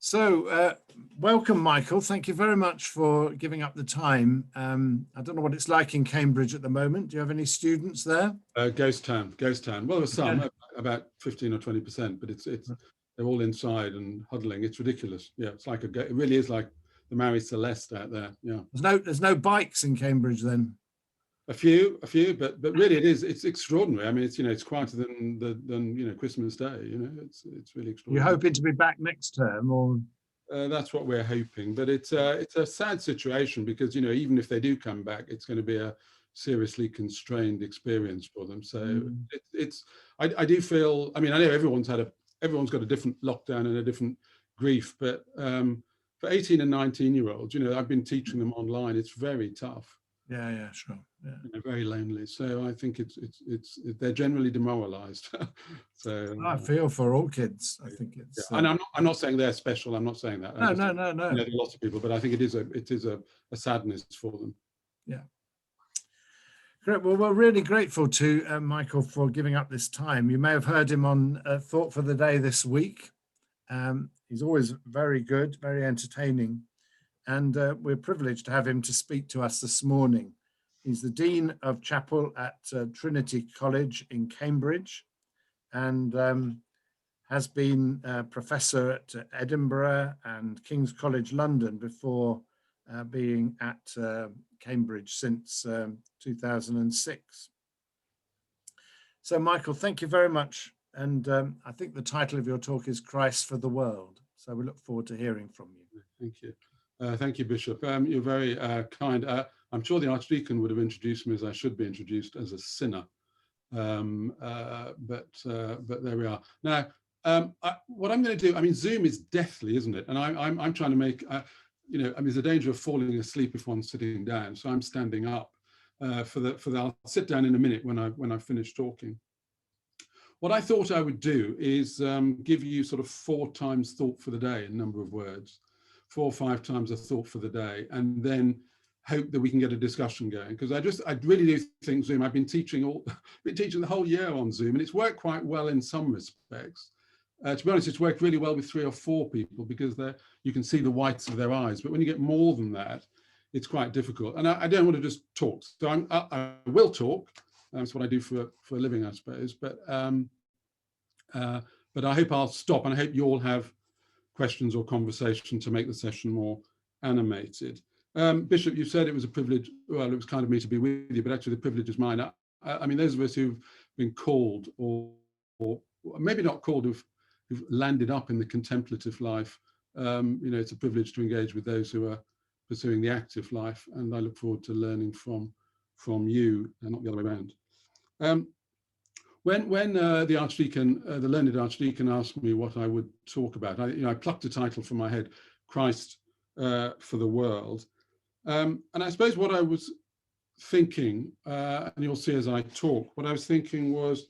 So, welcome, Michael. Thank you very much for giving up the time. I don't know what it's like in Cambridge at the moment. Do you have any students there? Ghost town. Well, there's some, Yeah. about 15 or 20%, but they're all inside and huddling. It's ridiculous. Yeah, it really is like the Mary Celeste out there. Yeah. There's no bikes in Cambridge then. A few, but really it's extraordinary. I mean, it's quieter than Christmas Day. It's really extraordinary. You're hoping to be back next term, or? That's what we're hoping, but it's a sad situation because even if they do come back, it's going to be a seriously constrained experience for them. So I do feel. I mean, I know everyone's got a different lockdown and a different grief, but for 18 and 19-year-olds, I've been teaching them online. It's very tough. Yeah, sure. Yeah. Very lonely. So I think they're generally demoralised. So I feel for all kids. I think it's. And I'm not saying they're special. I'm not saying that. No. There are lots of people, but I think it is a sadness for them. Yeah. Great. Well, we're really grateful to Michael for giving up this time. You may have heard him on Thought for the Day this week. He's always very good, very entertaining. And we're privileged to have him to speak to us this morning. He's the Dean of Chapel at Trinity College in Cambridge and has been a professor at Edinburgh and King's College London before being at Cambridge since 2006. So, Michael, thank you very much. And I think the title of your talk is Christ for the World. So we look forward to hearing from you. Thank you. Thank you, Bishop. You're very kind. I'm sure the Archdeacon would have introduced me as I should be introduced, as a sinner. But there we are. Now, what I'm going to do, I mean, Zoom is deathly, isn't it? And I'm trying to make, there's a danger of falling asleep if one's sitting down. So I'm standing up I'll sit down in a minute when I finish talking. What I thought I would do is give you sort of 4 times thought for the day in number of words. 4 or 5 times a thought for the day, and then hope that we can get a discussion going. Because I really do think Zoom. I've been teaching the whole year on Zoom, and it's worked quite well in some respects. To be honest, it's worked really well with 3 or 4 people because you can see the whites of their eyes. But when you get more than that, it's quite difficult. And I don't want to just talk. So I will talk. That's what I do for a living, I suppose. But I hope I'll stop, and I hope you all have questions or conversation to make the session more animated. Bishop, you said it was a privilege. Well, it was kind of me to be with you, but actually the privilege is mine. I mean, those of us who've been called, or maybe not called, who've landed up in the contemplative life, it's a privilege to engage with those who are pursuing the active life, and I look forward to learning from you, and not the other way around. When the Archdeacon, the learned Archdeacon, asked me what I would talk about, I plucked a title from my head, Christ for the World. And I suppose what I was thinking, and you'll see as I talk, what I was thinking was,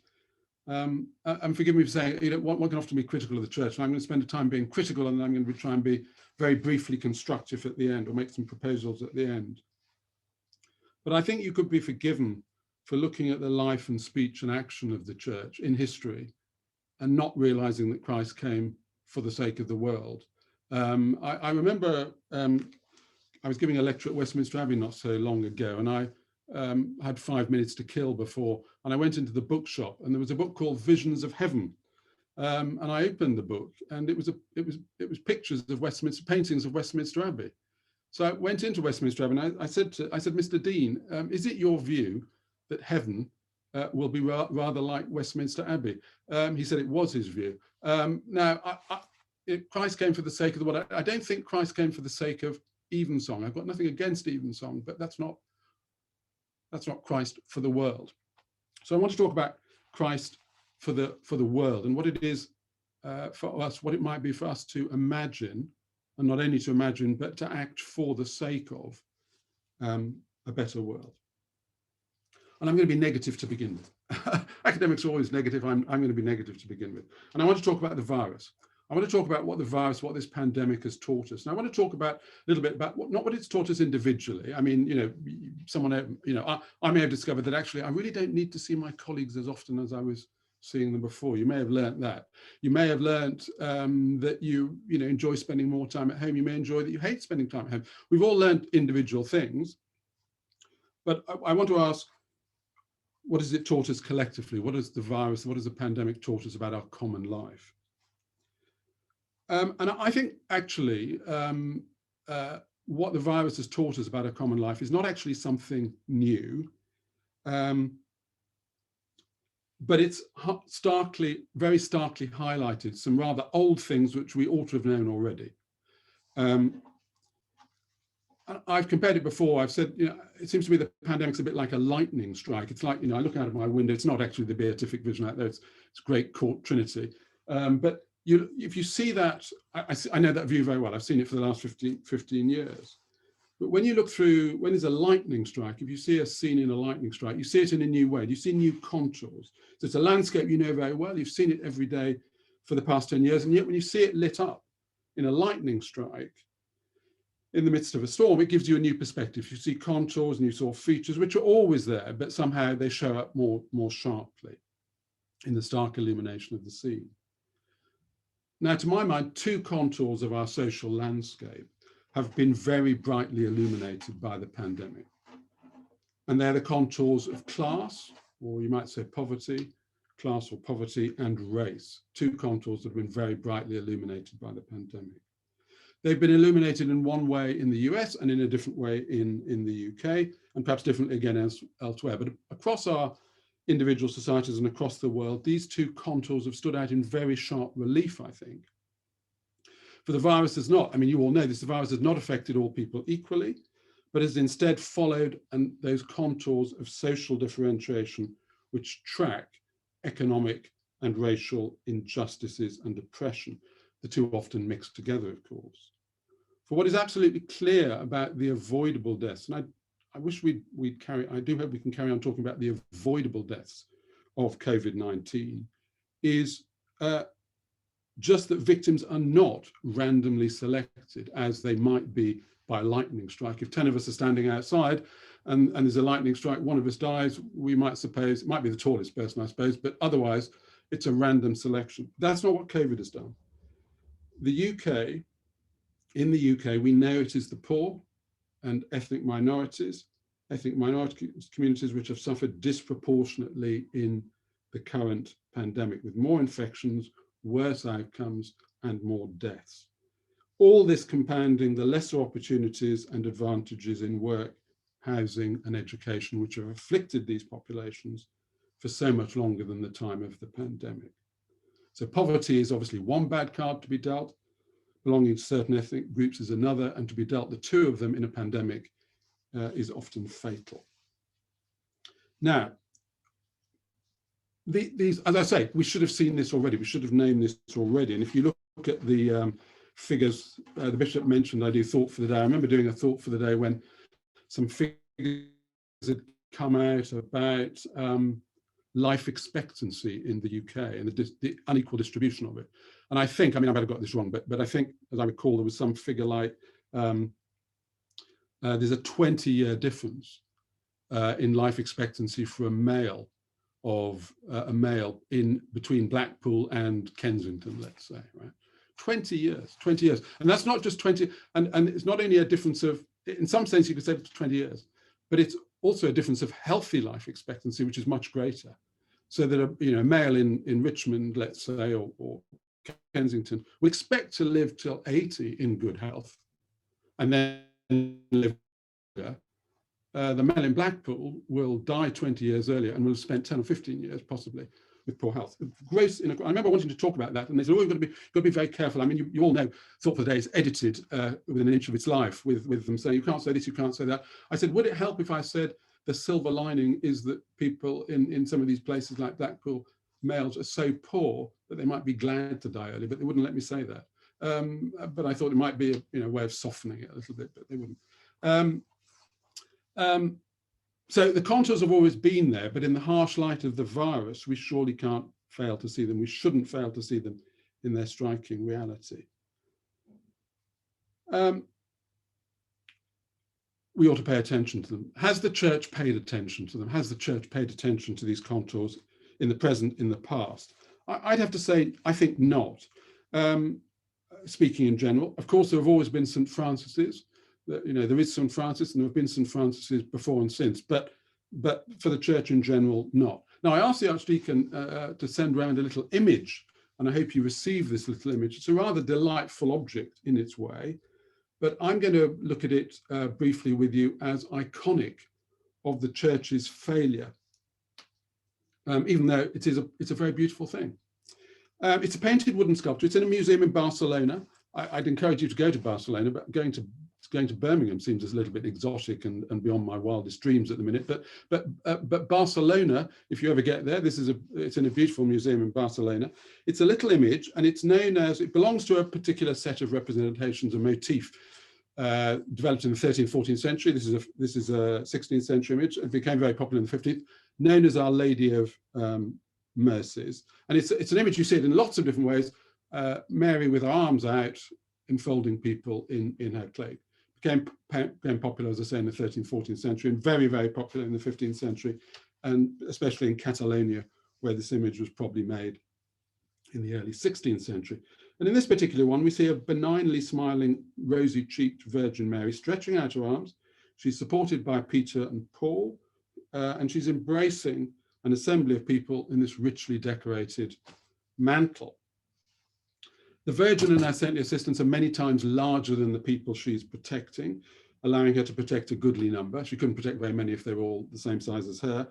and forgive me for saying, one can often be critical of the church, and I'm going to spend the time being critical, and then I'm going to try and be very briefly constructive at the end, or make some proposals at the end. But I think you could be forgiven for looking at the life and speech and action of the church in history and not realizing that Christ came for the sake of the world. I remember I was giving a lecture at Westminster Abbey not so long ago, and I had 5 minutes to kill before, and I went into the bookshop, and there was a book called Visions of Heaven. And I opened the book, and it was pictures of Westminster, paintings of Westminster Abbey. So I went into Westminster Abbey, and I said, Mr. Dean, is it your view that heaven will be rather like Westminster Abbey? He said it was his view. Now, Christ came for the sake of the world. I don't think Christ came for the sake of evensong. I've got nothing against evensong, but that's not Christ for the world. So I want to talk about Christ for the world, and what it is for us, what it might be for us to imagine, and not only to imagine, but to act for the sake of a better world. And I'm going to be negative to begin with. Academics are always negative. I'm going to be negative to begin with. And I want to talk about the virus. I want to talk about what this pandemic has taught us. And I want to talk about a little bit about not what it's taught us individually. I mean, I may have discovered that actually I really don't need to see my colleagues as often as I was seeing them before. You may have learnt that. You may have learnt that you enjoy spending more time at home. You may enjoy that you hate spending time at home. We've all learnt individual things, but I want to ask, what has it taught us collectively? What has the virus, what has the pandemic taught us about our common life? And I think actually what the virus has taught us about our common life is not actually something new, but it's very starkly highlighted some rather old things which we ought to have known already. I've compared it before. I've said, it seems to me the pandemic's a bit like a lightning strike. It's like, I look out of my window. It's not actually the beatific vision out there. It's great court Trinity. But if you see that, I know that view very well. I've seen it for the last 15 years. But when you look through, when there's a lightning strike, if you see a scene in a lightning strike, you see it in a new way. You see new contours. So it's a landscape you know very well. You've seen it every day for the past 10 years. And yet when you see it lit up in a lightning strike, in the midst of a storm, it gives you a new perspective. You see contours and you saw features which are always there, but somehow they show up more sharply in the stark illumination of the scene. Now, to my mind, two contours of our social landscape have been very brightly illuminated by the pandemic. And they're the contours of class, or you might say poverty, class or poverty, and race. Two contours that have been very brightly illuminated by the pandemic. They've been illuminated in one way in the US and in a different way in the UK, and perhaps differently again elsewhere. But across our individual societies and across the world, these two contours have stood out in very sharp relief, I think. For the virus has not, you all know this, the virus has not affected all people equally, but has instead followed those contours of social differentiation which track economic and racial injustices and oppression, the two often mixed together, of course. For what is absolutely clear about the avoidable deaths, and I wish I do hope we can carry on talking about the avoidable deaths of COVID-19, is just that victims are not randomly selected as they might be by a lightning strike. If 10 of us are standing outside and there's a lightning strike, one of us dies, we might suppose, it might be the tallest person, I suppose, but otherwise it's a random selection. That's not what COVID has done. In the UK, we know it is the poor and ethnic minority communities which have suffered disproportionately in the current pandemic, with more infections, worse outcomes, and more deaths. All this compounding the lesser opportunities and advantages in work, housing, and education, which have afflicted these populations for so much longer than the time of the pandemic. So poverty is obviously one bad card to be dealt. Belonging to certain ethnic groups is another, and to be dealt the two of them in a pandemic is often fatal. Now, these, as I say, we should have seen this already. We should have named this already. And if you look at the figures the Bishop mentioned, I do Thought for the Day. I remember doing a Thought for the Day when some figures had come out about life expectancy in the UK and the unequal distribution of it. And I think, I might have got this wrong, but I think, as I recall, there was some figure like there's a 20-year difference in life expectancy for a male in between Blackpool and Kensington, let's say, right? 20 years. And that's not just 20, and it's not only a difference of, in some sense you could say it's 20 years, but it's also a difference of healthy life expectancy, which is much greater. So that a male in Richmond, let's say, or Kensington, will expect to live till 80 in good health, and then live longer. The male in Blackpool will die 20 years earlier and will have spent 10 or 15 years possibly with poor health. Gross I remember wanting to talk about that, and they said, oh, you've got to be very careful. I mean, you all know Thought for the Day is edited within an inch of its life with them saying, you can't say this, you can't say that. I said, would it help if I said the silver lining is that people in some of these places like Blackpool, males are so poor that they might be glad to die early, but they wouldn't let me say that. But I thought it might be a way of softening it a little bit, but they wouldn't. So the contours have always been there, but in the harsh light of the virus, we surely can't fail to see them. We shouldn't fail to see them in their striking reality. We ought to pay attention to them. Has the church paid attention to them? Has the church paid attention to these contours in the present, in the past? I'd have to say, I think not. Speaking in general, of course, there have always been St. Francis's. You know, there is St. Francis, and there have been St. Francis's before and since, but for the church in general, not. Now, I asked the Archdeacon to send round a little image, and I hope you receive this little image. It's a rather delightful object in its way, but I'm going to look at it briefly with you as iconic of the church's failure, even though it's a very beautiful thing. It's a painted wooden sculpture. It's in a museum in Barcelona. I'd encourage you to go to Barcelona, but going to Birmingham seems a little bit exotic and beyond my wildest dreams at the minute. But Barcelona, if you ever get there, it's in a beautiful museum in Barcelona. It's a little image, and it's known as, it belongs to a particular set of representations, a motif developed in the 13th, 14th century. This is a 16th century image. It became very popular in the 15th, known as Our Lady of Mercies. And it's an image, you see it in lots of different ways. Mary with her arms out, enfolding people in her cloak. Became popular, as I say, in the 13th, 14th century, and very, very popular in the 15th century, and especially in Catalonia, where this image was probably made in the early 16th century. And in this particular one, we see a benignly smiling, rosy-cheeked Virgin Mary stretching out her arms. She's supported by Peter and Paul, and she's embracing an assembly of people in this richly decorated mantle. The Virgin and her saintly assistants are many times larger than the people she's protecting, allowing her to protect a goodly number. She couldn't protect very many if they were all the same size as her.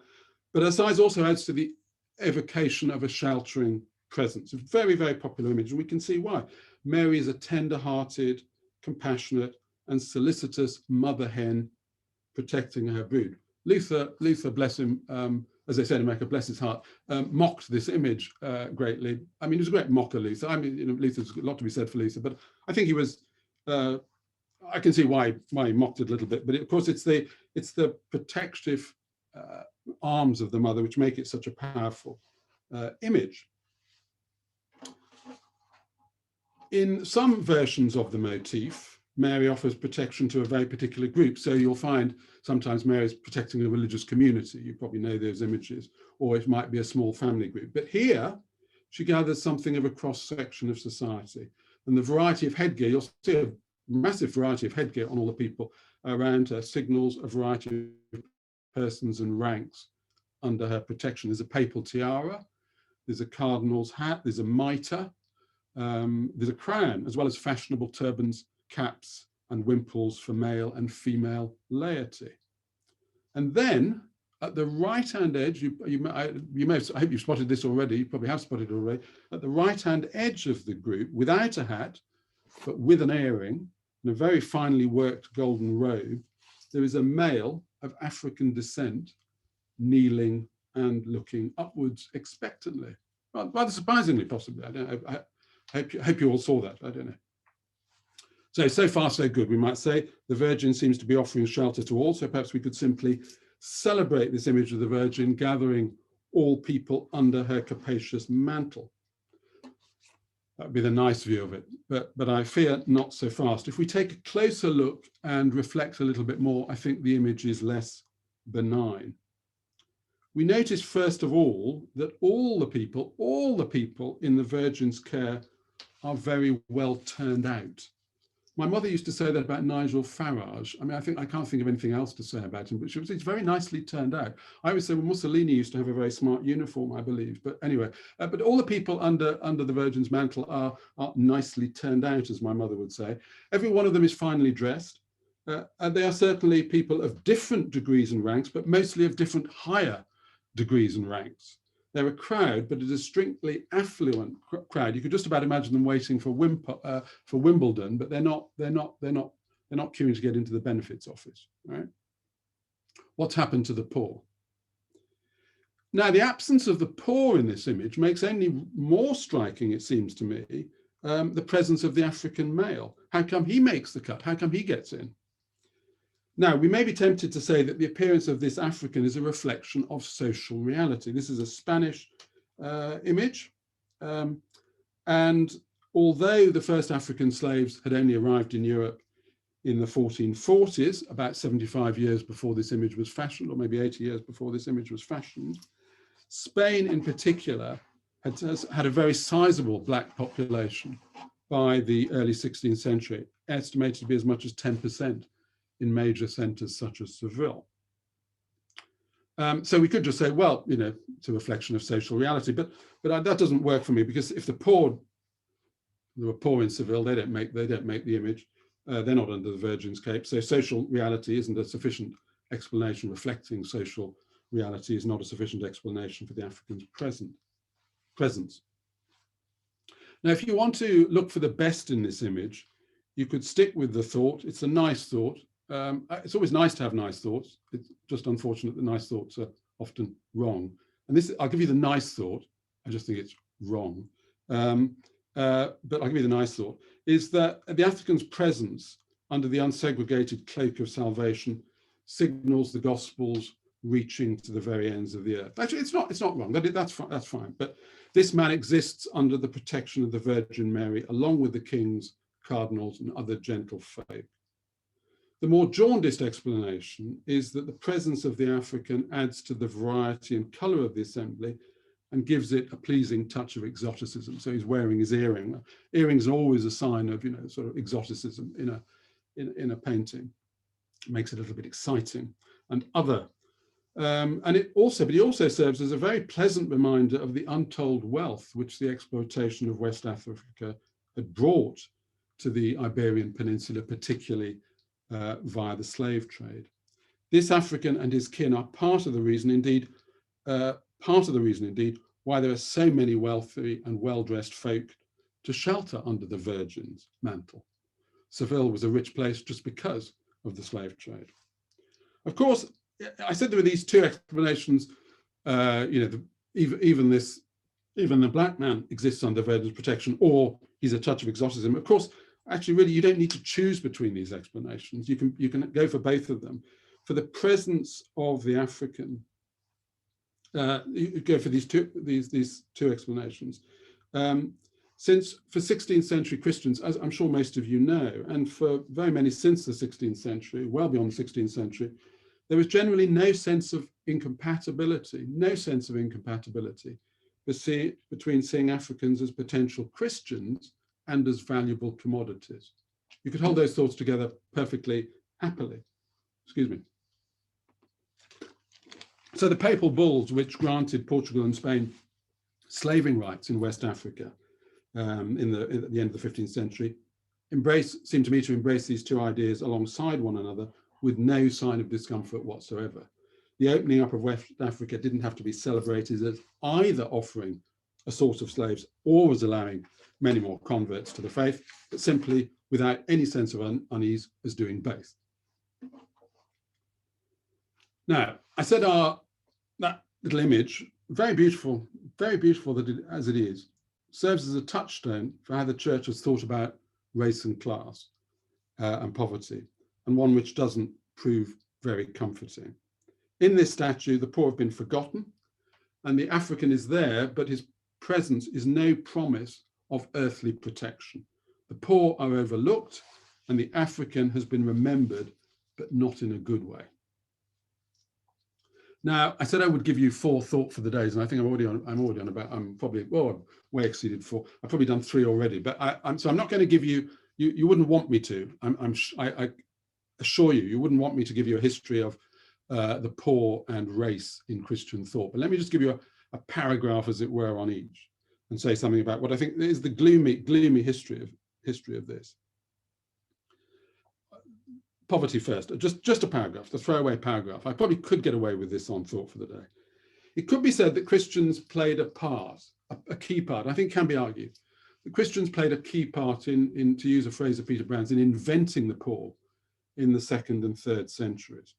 But her size also adds to the evocation of a sheltering presence. A very, very popular image, and we can see why. Mary is a tender-hearted, compassionate, and solicitous mother hen protecting her brood. Luther, bless him, as they said in America, bless his heart, mocked this image greatly. I mean, he was a great mocker, Luther. I mean, you know, Luther's a lot to be said for Luther, but I think he was, I can see why he mocked it a little bit, but of course it's the protective arms of the mother which make it such a powerful image. In some versions of the motif, Mary offers protection to a very particular group. So you'll find sometimes Mary is protecting a religious community. You probably know those images, or it might be a small family group. But here, she gathers something of a cross-section of society. And the variety of headgear, you'll see a massive variety of headgear on all the people around her, signals a variety of persons and ranks under her protection. There's a papal tiara, there's a cardinal's hat, there's a mitre, there's a crown, as well as fashionable turbans, caps and wimples for male and female laity. And then at the right-hand edge, I hope you've spotted this already, you probably have spotted it already, at the right-hand edge of the group, without a hat, but with an earring and a very finely worked golden robe, there is a male of African descent kneeling and looking upwards expectantly. Rather surprisingly, possibly. I don't know. I hope you all saw that. I don't know. So far, so good, we might say. The Virgin seems to be offering shelter to all, so perhaps we could simply celebrate this image of the Virgin gathering all people under her capacious mantle. That would be the nice view of it, but I fear not so fast. If we take a closer look and reflect a little bit more, I think the image is less benign. We notice, first of all, that all the people in the Virgin's care are very well turned out. My mother used to say that about Nigel Farage. I mean, I can't think of anything else to say about him, but he's very nicely turned out. I would say, well, Mussolini used to have a very smart uniform, I believe. But anyway, but all the people under the Virgin's mantle are nicely turned out, as my mother would say. Every one of them is finely dressed. And they are certainly people of different degrees and ranks, but mostly of different higher degrees and ranks. They're a crowd, but it is a strictly affluent crowd. You could just about imagine them waiting for Wimbledon, but they're not queuing to get into the benefits office, right? What's happened to the poor? Now, the absence of the poor in this image makes only more striking, it seems to me, the presence of the African male. How come he makes the cut? How come he gets in? Now, we may be tempted to say that the appearance of this African is a reflection of social reality. This is a Spanish image. And although the first African slaves had only arrived in Europe in the 1440s, about 75 years before this image was fashioned, or maybe 80 years before this image was fashioned, Spain in particular had a very sizable black population by the early 16th century, estimated to be as much as 10% in major centers such as Seville. So we could just say, well, you know, it's a reflection of social reality, but that doesn't work for me, because if there were poor in Seville, they don't make the image. They're not under the Virgin's cape. So social reality isn't a sufficient explanation. Reflecting social reality is not a sufficient explanation for the African's presence. Now, if you want to look for the best in this image, you could stick with the thought. It's a nice thought. It's always nice to have nice thoughts. It's just unfortunate that nice thoughts are often wrong. And this, I'll give you the nice thought. I just think it's wrong. But I'll give you the nice thought, is that the African's presence under the unsegregated cloak of salvation signals the Gospels reaching to the very ends of the earth. Actually, it's not wrong. That's fine. But this man exists under the protection of the Virgin Mary, along with the kings, cardinals, and other gentle folk. The more jaundiced explanation is that the presence of the African adds to the variety and colour of the assembly and gives it a pleasing touch of exoticism. So he's wearing his earring. Earrings are always a sign of, you know, sort of exoticism in a painting. It makes it a little bit exciting and other. But he also serves as a very pleasant reminder of the untold wealth which the exploitation of West Africa had brought to the Iberian Peninsula, particularly via the slave trade. This African and his kin are part of the reason, indeed, why there are so many wealthy and well-dressed folk to shelter under the Virgin's mantle. Seville was a rich place just because of the slave trade. Of course, I said there were these two explanations. You know, even the black man exists under Virgin's protection, or he's a touch of exoticism. Of course, actually, really, you don't need to choose between these explanations. You can go for both of them. For the presence of the African, you go for these two explanations. Since for 16th century Christians, as I'm sure most of you know, and for very many since the 16th century, well beyond the 16th century, there was generally no sense of incompatibility between seeing Africans as potential Christians and as valuable commodities. You could hold those thoughts together perfectly happily. Excuse me. So the papal bulls, which granted Portugal and Spain slaving rights in West Africa at the end of the 15th century, seem to me to embrace these two ideas alongside one another with no sign of discomfort whatsoever. The opening up of West Africa didn't have to be celebrated as either offering a source of slaves or as allowing many more converts to the faith, but simply without any sense of unease as doing both. Now, I said that little image, very beautiful as it is, serves as a touchstone for how the church has thought about race and class and poverty, and one which doesn't prove very comforting. In this statue, the poor have been forgotten, and the African is there, but his presence is no promise of earthly protection. The poor are overlooked, and the African has been remembered, but not in a good way. Now, I said I would give you 4 thought for the days, and I think I'm probably way exceeded 4. I've probably done 3 already, but I'm not going to give you. You wouldn't want me to. I assure you, you wouldn't want me to give you a history of the poor and race in Christian thought. But let me just give you a paragraph, as it were, on each, and say something about what I think is the gloomy history of this. Poverty first, just a paragraph, the throwaway paragraph. I probably could get away with this on Thought for the Day. It could be said that Christians played a key part. I think can be argued that Christians played a key part in, to use a phrase of Peter Brown's, in inventing the poor in the 2nd and 3rd centuries.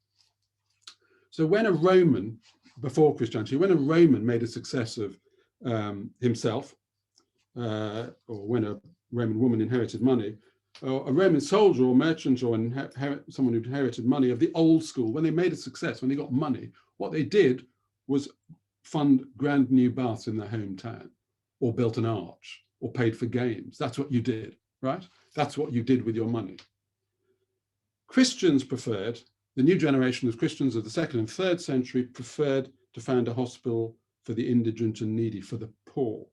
So when a Roman, before Christianity, when a Roman made a success of himself, or when a Roman woman inherited money, or a Roman soldier or merchant or someone who inherited money of the old school, when they made a success, when they got money, what they did was fund grand new baths in their hometown, or built an arch, or paid for games. That's what you did, right? That's what you did with your money. Christians preferred, the new generation of Christians of the 2nd and 3rd century preferred to found a hospital for the indigent and needy, for the poor,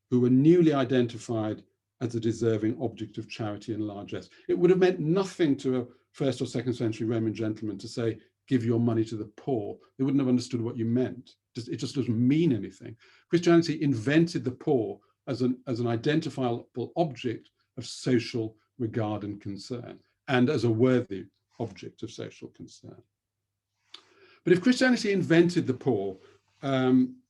who were newly identified as a deserving object of charity and largesse. It would have meant nothing to a 1st or 2nd century Roman gentleman to say, give your money to the poor. They wouldn't have understood what you meant. It just doesn't mean anything. Christianity invented the poor as an identifiable object of social regard and concern, and as a worthy object of social concern. But if Christianity invented the poor,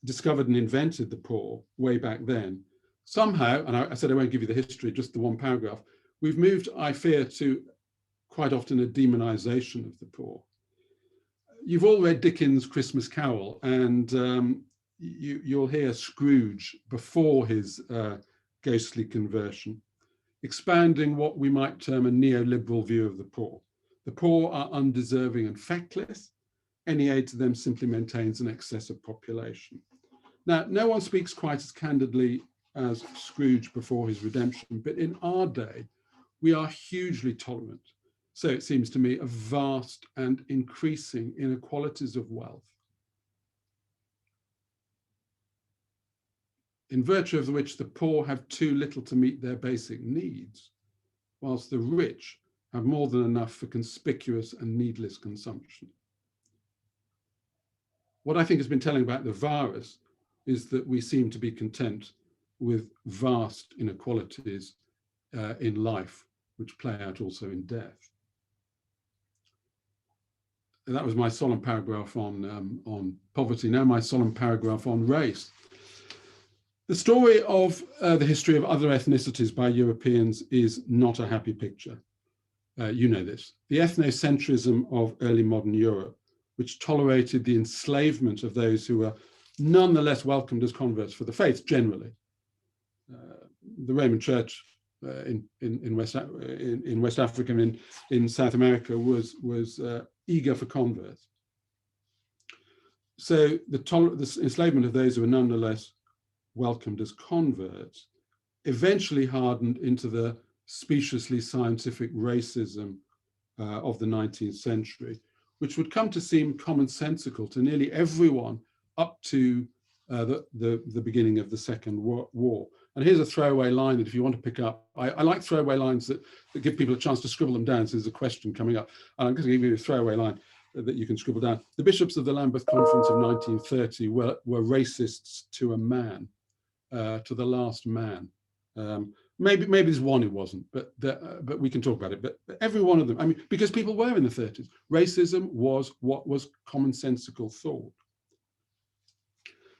discovered and invented the poor way back then, somehow, and I said I won't give you the history, just the one paragraph, we've moved, I fear, to quite often a demonization of the poor. You've all read Dickens' Christmas Carol, and you'll hear Scrooge before his ghostly conversion, expounding what we might term a neoliberal view of the poor. The poor are undeserving and feckless. Any aid to them simply maintains an excess of population. Now, no one speaks quite as candidly as Scrooge before his redemption, but in our day, we are hugely tolerant. So it seems to me, of vast and increasing inequalities of wealth, in virtue of which the poor have too little to meet their basic needs, whilst the rich have more than enough for conspicuous and needless consumption. What I think has been telling about the virus is that we seem to be content with vast inequalities in life, which play out also in death. And that was my solemn paragraph on poverty. Now my solemn paragraph on race. The story of the history of other ethnicities by Europeans is not a happy picture. You know this. The ethnocentrism of early modern Europe, which tolerated the enslavement of those who were nonetheless welcomed as converts for the faith generally. The Roman Church in West Africa and in South America was eager for converts. So the enslavement of those who were nonetheless welcomed as converts eventually hardened into the speciously scientific racism of the 19th century, which would come to seem commonsensical to nearly everyone up to the beginning of the Second War. And here's a throwaway line that if you want to pick up, I like throwaway lines that give people a chance to scribble them down. So there's a question coming up. And I'm going to give you a throwaway line that you can scribble down. The bishops of the Lambeth Conference of 1930 were racists to a man, to the last man. Maybe there's one who wasn't, but we can talk about it. But every one of them, I mean, because people were in the 30s. Racism was what was commonsensical thought.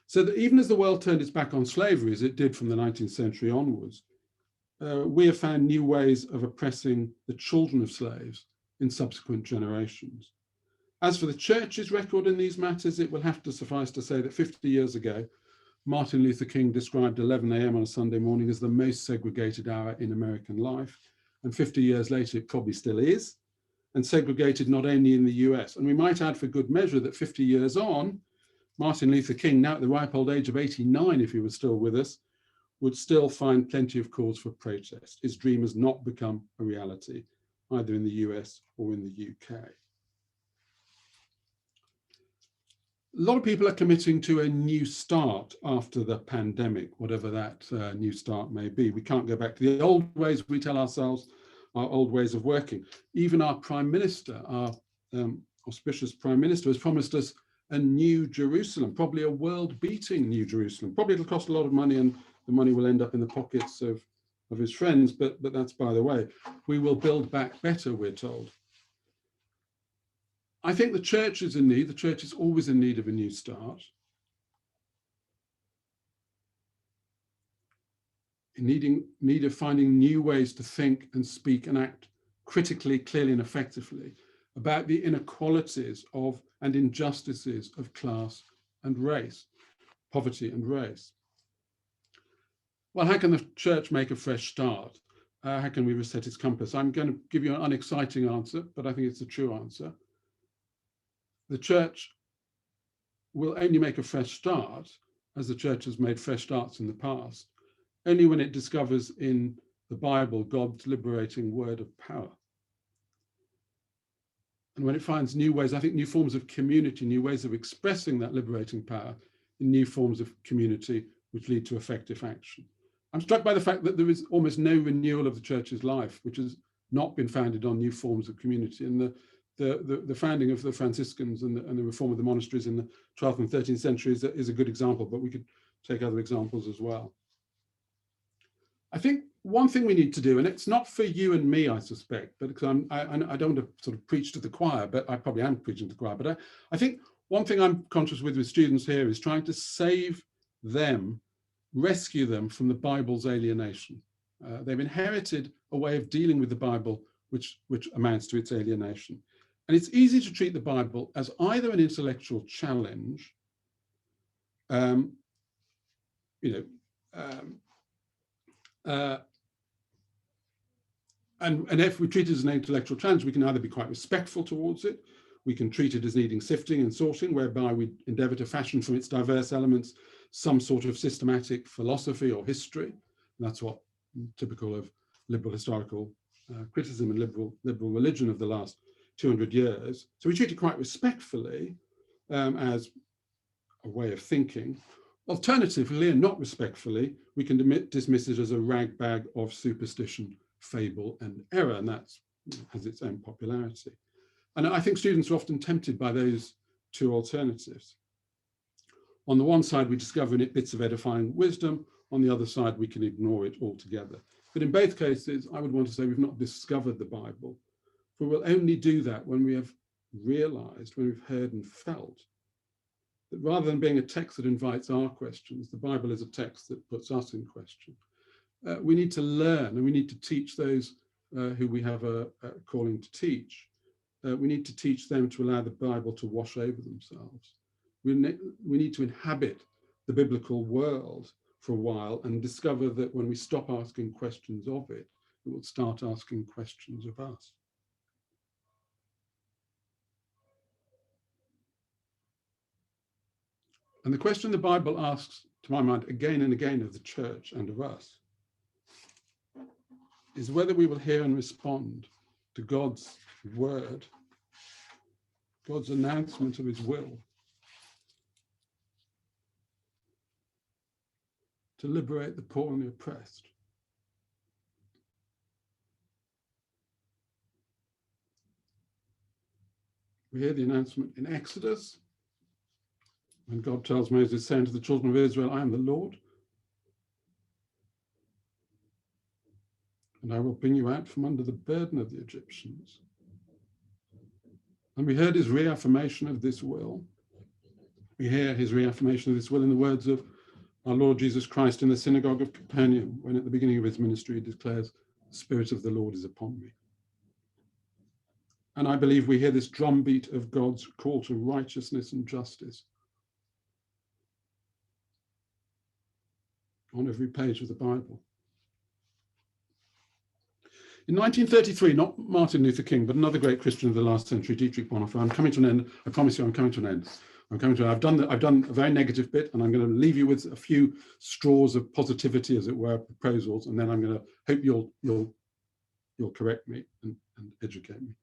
So that even as the world turned its back on slavery, as it did from the 19th century onwards, we have found new ways of oppressing the children of slaves in subsequent generations. As for the church's record in these matters, it will have to suffice to say that 50 years ago, Martin Luther King described 11 a.m. on a Sunday morning as the most segregated hour in American life. And 50 years later, it probably still is, and segregated not only in the US. And we might add for good measure that 50 years on, Martin Luther King, now at the ripe old age of 89, if he was still with us, would still find plenty of cause for protest. His dream has not become a reality, either in the US or in the UK. A lot of people are committing to a new start after the pandemic, whatever that new start may be. We can't go back to the old ways we tell ourselves, our old ways of working. Even our Prime Minister, our auspicious Prime Minister, has promised us a new Jerusalem, probably a world-beating new Jerusalem. Probably it'll cost a lot of money and the money will end up in the pockets of his friends, but that's by the way. We will build back better, we're told. I think the church is in need. The church is always in need of a new start. In need of finding new ways to think and speak and act critically, clearly, and effectively about the inequalities of and injustices of class and race, poverty and race. Well, how can the church make a fresh start? How can we reset its compass? I'm going to give you an unexciting answer, but I think it's a true answer. The church will only make a fresh start, as the church has made fresh starts in the past, only when it discovers in the Bible God's liberating word of power. And when it finds new ways, I think new forms of community, new ways of expressing that liberating power in new forms of community which lead to effective action. I'm struck by the fact that there is almost no renewal of the church's life, which has not been founded on new forms of community. And the founding of the Franciscans and the reform of the monasteries in the 12th and 13th centuries is a good example, but we could take other examples as well. I think one thing we need to do, and it's not for you and me, I suspect, but because I don't want to sort of preach to the choir, but I probably am preaching to the choir, but I think one thing I'm conscious with students here is trying to save them, rescue them from the Bible's alienation. They've inherited a way of dealing with the Bible which amounts to its alienation. And it's easy to treat the Bible as either an intellectual challenge, and if we treat it as an intellectual challenge, we can either be quite respectful towards it, we can treat it as needing sifting and sorting, whereby we endeavour to fashion from its diverse elements some sort of systematic philosophy or history. And that's what typical of liberal historical criticism and liberal religion of the last 200 years. So we treat it quite respectfully as a way of thinking. Alternatively, and not respectfully, we can dismiss it as a ragbag of superstition, fable, and error, and that has its own popularity. And I think students are often tempted by those two alternatives. On the one side, we discover in it bits of edifying wisdom. On the other side, we can ignore it altogether. But in both cases, I would want to say we've not discovered the Bible, for we'll only do that when we have realized, when we've heard and felt that rather than being a text that invites our questions, the Bible is a text that puts us in question. We need to learn, and we need to teach those who we have a calling to teach. We need to teach them to allow the Bible to wash over themselves. We need to inhabit the biblical world for a while and discover that when we stop asking questions of it, it will start asking questions of us. And the question the Bible asks, to my mind, again and again of the church and of us, is whether we will hear and respond to God's word, God's announcement of his will, to liberate the poor and the oppressed. We hear the announcement in Exodus, when God tells Moses, saying to the children of Israel, I am the Lord, and I will bring you out from under the burden of the Egyptians. And we heard his reaffirmation of this will. We hear his reaffirmation of this will in the words of our Lord Jesus Christ in the synagogue of Capernaum, when at the beginning of his ministry he declares, the Spirit of the Lord is upon me. And I believe we hear this drumbeat of God's call to righteousness and justice on every page of the Bible. In 1933, not Martin Luther King, but another great Christian of the last century, Dietrich Bonhoeffer. I'm coming to an end. I promise you, I'm coming to an end. I've done a very negative bit, and I'm going to leave you with a few straws of positivity, as it were, proposals, and then I'm going to hope you'll correct me and educate me.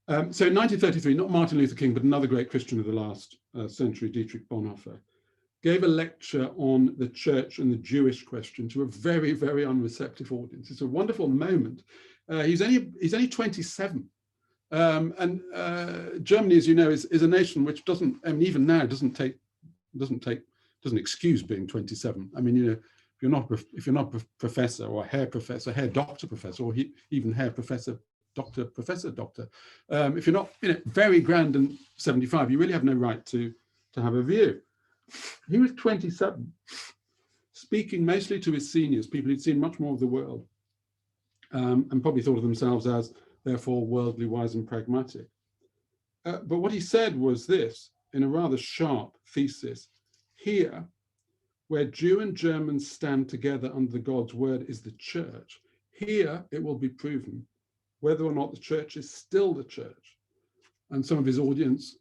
So in 1933, not Martin Luther King, but another great Christian of the last century, Dietrich Bonhoeffer, gave a lecture on the church and the Jewish question to a very, very unreceptive audience. It's a wonderful moment. He's only 27. And Germany, as you know, is a nation which doesn't, I mean, even now doesn't excuse being 27. I mean, you know, if you're not a professor or a hair doctor professor, or even hair professor, doctor, if you're not, you know, very grand and 75, you really have no right to have a view. He was 27, speaking mostly to his seniors, people who'd seen much more of the world, and probably thought of themselves as therefore worldly, wise and pragmatic. But what he said was this, in a rather sharp thesis: here, where Jew and German stand together under the God's word is the church, here it will be proven whether or not the church is still the church. And some of his audience,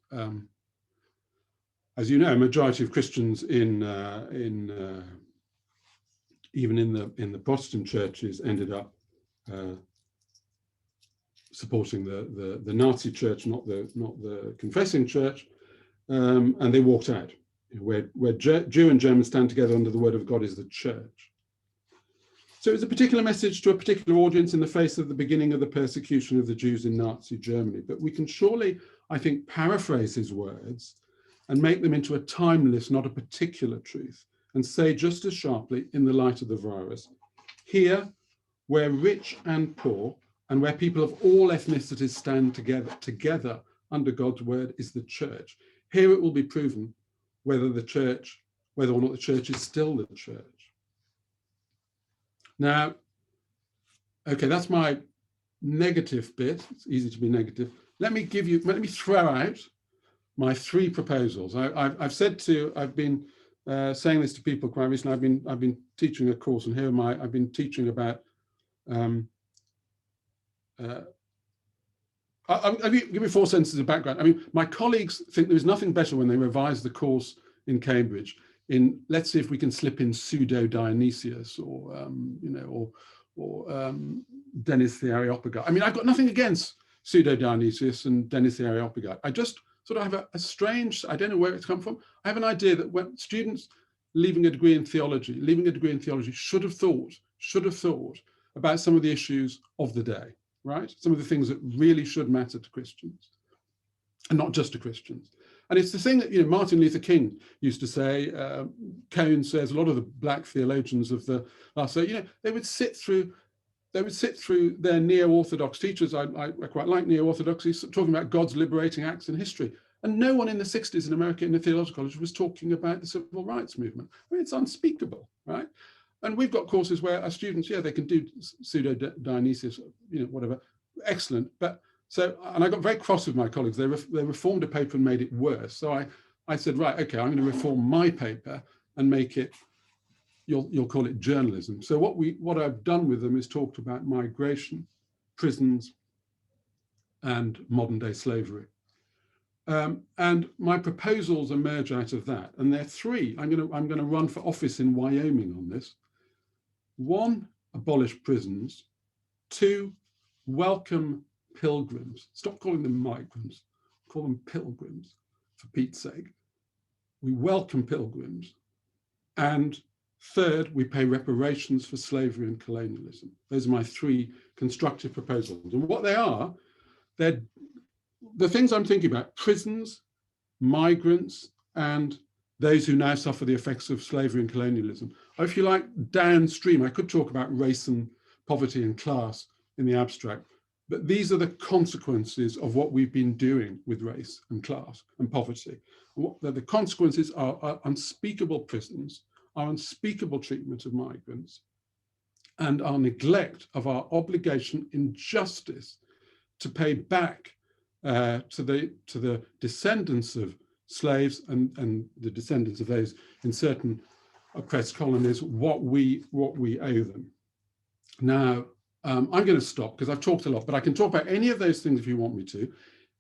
as you know, a majority of Christians even in the Protestant churches ended up supporting the Nazi church, not the confessing church, and they walked out. where Jew and German stand together under the word of God is the church. So it's a particular message to a particular audience in the face of the beginning of the persecution of the Jews in Nazi Germany. But we can surely, I think, paraphrase his words and make them into a timeless, not a particular truth, and say just as sharply in the light of the virus, here, where rich and poor, and where people of all ethnicities stand together under God's word is the church. Here it will be proven whether or not the church is still the church. Now, okay, that's my negative bit. It's easy to be negative. Let me throw out my 3 proposals. I've been saying this to people quite recently. I've been teaching a course, and here I've been teaching about. I'll give you 4 sentences of background. I mean, my colleagues think there was nothing better when they revised the course in Cambridge. Let's see if we can slip in pseudo Dionysius or Denis the Areopagite. I mean, I've got nothing against pseudo Dionysius and Denis the Areopagite. I just sort of have a strange, I don't know where it's come from. I have an idea that when students leaving a degree in theology should have thought about some of the issues of the day, right? Some of the things that really should matter to Christians, and not just to Christians. And it's the thing that Martin Luther King used to say. Cone says, a lot of the black theologians of the last, so they would sit through their neo-orthodox teachers. I quite like neo-orthodoxy, talking about God's liberating acts in history. And no one in the 60s in America in the theological college was talking about the civil rights movement. I mean, it's unspeakable, right? And we've got courses where our students, they can do pseudo Dionysius, whatever, excellent. But and I got very cross with my colleagues. They reformed a paper and made it worse. So I said, right, okay, I'm going to reform my paper and make it, you'll call it journalism. So what I've done with them is talked about migration, prisons, and modern day slavery. And my proposals emerge out of that, and there are 3. I'm going to run for office in Wyoming on this. 1, abolish prisons. 2, welcome pilgrims. Stop calling them migrants, call them pilgrims, for Pete's sake. We welcome pilgrims. And 3rd, we pay reparations for slavery and colonialism. Those are my 3 constructive proposals. And what they are, they're the things I'm thinking about: prisons, migrants, and those who now suffer the effects of slavery and colonialism. Or if you like, downstream, I could talk about race and poverty and class in the abstract, but these are the consequences of what we've been doing with race and class and poverty. The consequences are unspeakable prisons, our unspeakable treatment of migrants, and our neglect of our obligation in justice to pay back to the descendants of slaves and the descendants of those in certain oppressed colonies what we owe them. Now, I'm going to stop because I've talked a lot, but I can talk about any of those things if you want me to.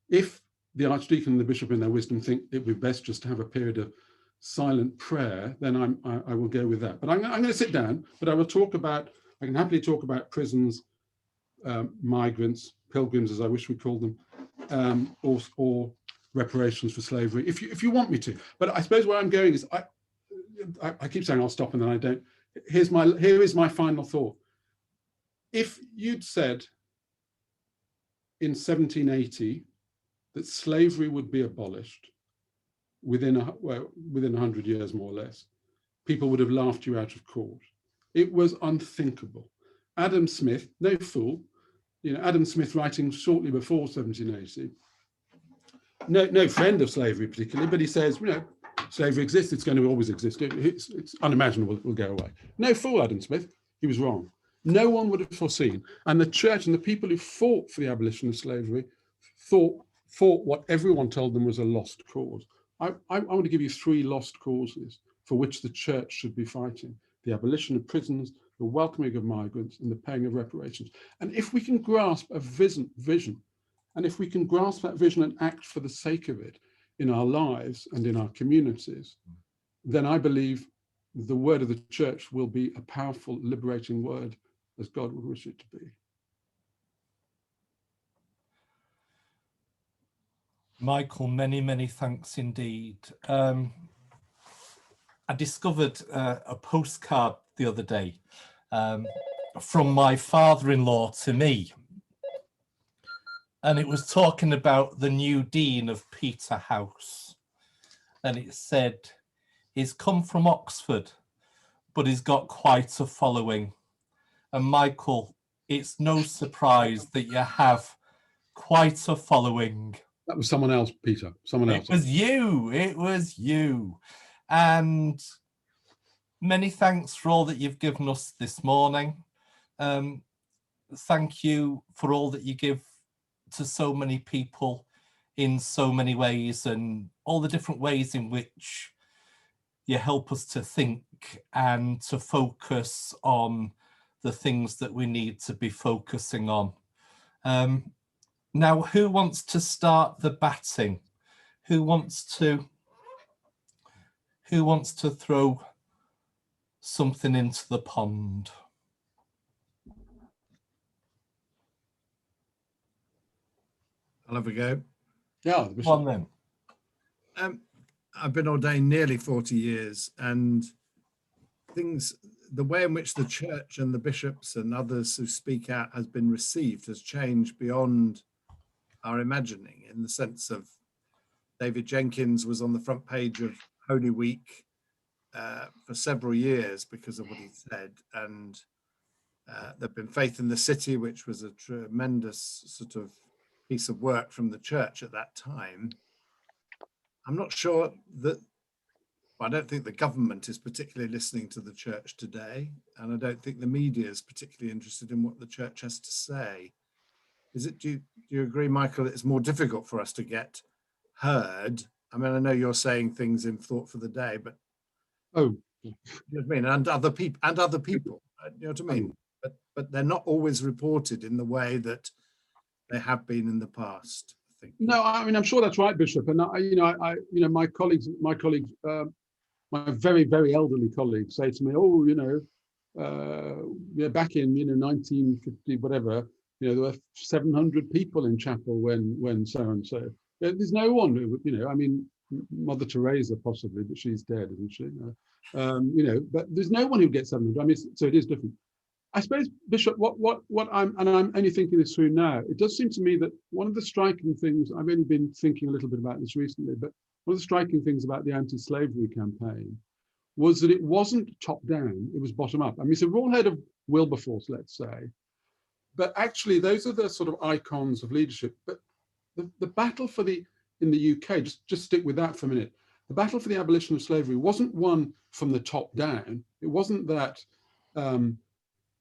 If the Archdeacon and the Bishop in their wisdom think it would be best just to have a period of silent prayer, then I will go with that. But I'm going to sit down, but I can happily talk about prisons, migrants, pilgrims, as I wish we called them, or reparations for slavery, if you want me to. But I suppose where I'm going is, I keep saying I'll stop and then I don't. Here is my final thought. If you'd said in 1780 that slavery would be abolished within 100 years, more or less, people would have laughed you out of court. It was unthinkable. Adam Smith, no fool, Adam Smith writing shortly before 1780, no friend of slavery particularly, but he says, slavery exists, it's going to always exist. It's unimaginable it will go away. No fool, Adam Smith, he was wrong. No one would have foreseen. And the church and the people who fought for the abolition of slavery fought what everyone told them was a lost cause. I want to give you 3 lost causes for which the church should be fighting: the abolition of prisons, the welcoming of migrants, and the paying of reparations. And if we can grasp a vision, and if we can grasp that vision and act for the sake of it in our lives and in our communities, then I believe the word of the church will be a powerful, liberating word as God would wish it to be. Michael, many, many thanks indeed. I discovered a postcard the other day from my father-in-law to me. And it was talking about the new dean of Peterhouse. And it said, he's come from Oxford, but he's got quite a following. And Michael, it's no surprise that you have quite a following. That was someone else, Peter. Someone else. It was you. It was you. And many thanks for all that you've given us this morning. Thank you for all that you give to so many people in so many ways, and all the different ways in which you help us to think and to focus on the things that we need to be focusing on. Now, who wants to start the batting? Who wants to throw something into the pond? I'll have a go. Yeah. One then. I've been ordained nearly 40 years, and the way in which the church and the bishops and others who speak out has been received has changed beyond our imagining, in the sense of David Jenkins was on the front page of Holy Week for several years because of what he said, and there'd been Faith in the City, which was a tremendous sort of piece of work from the church at that time. I'm not sure that, I don't think the government is particularly listening to the church today, and I don't think the media is particularly interested in what the church has to say. Do you agree, Michael, it's more difficult for us to get heard? I mean, I know you're saying things in Thought for the Day, but Oh, you know what I mean, and other people, you know what I mean? But they're not always reported in the way that they have been in the past, I think. no, I mean, I'm sure that's right, Bishop. And my colleagues, my very, very elderly colleagues say to me, oh, back in 1950, whatever, there were 700 people in chapel when so and so. There's no one who, I mean, Mother Teresa possibly, but she's dead, isn't she? But there's no one who gets 700. I mean, so it is different. I suppose, Bishop, what I'm only thinking this through now, it does seem to me that one of the striking things, I've only been thinking a little bit about this recently, but one of the striking things about the anti-slavery campaign was that it wasn't top down, it was bottom up. I mean, so we've all heard of Wilberforce, let's say, but actually those are the sort of icons of leadership. But the battle in the UK, just stick with that for a minute, the battle for the abolition of slavery wasn't won from the top down. It wasn't that, I'm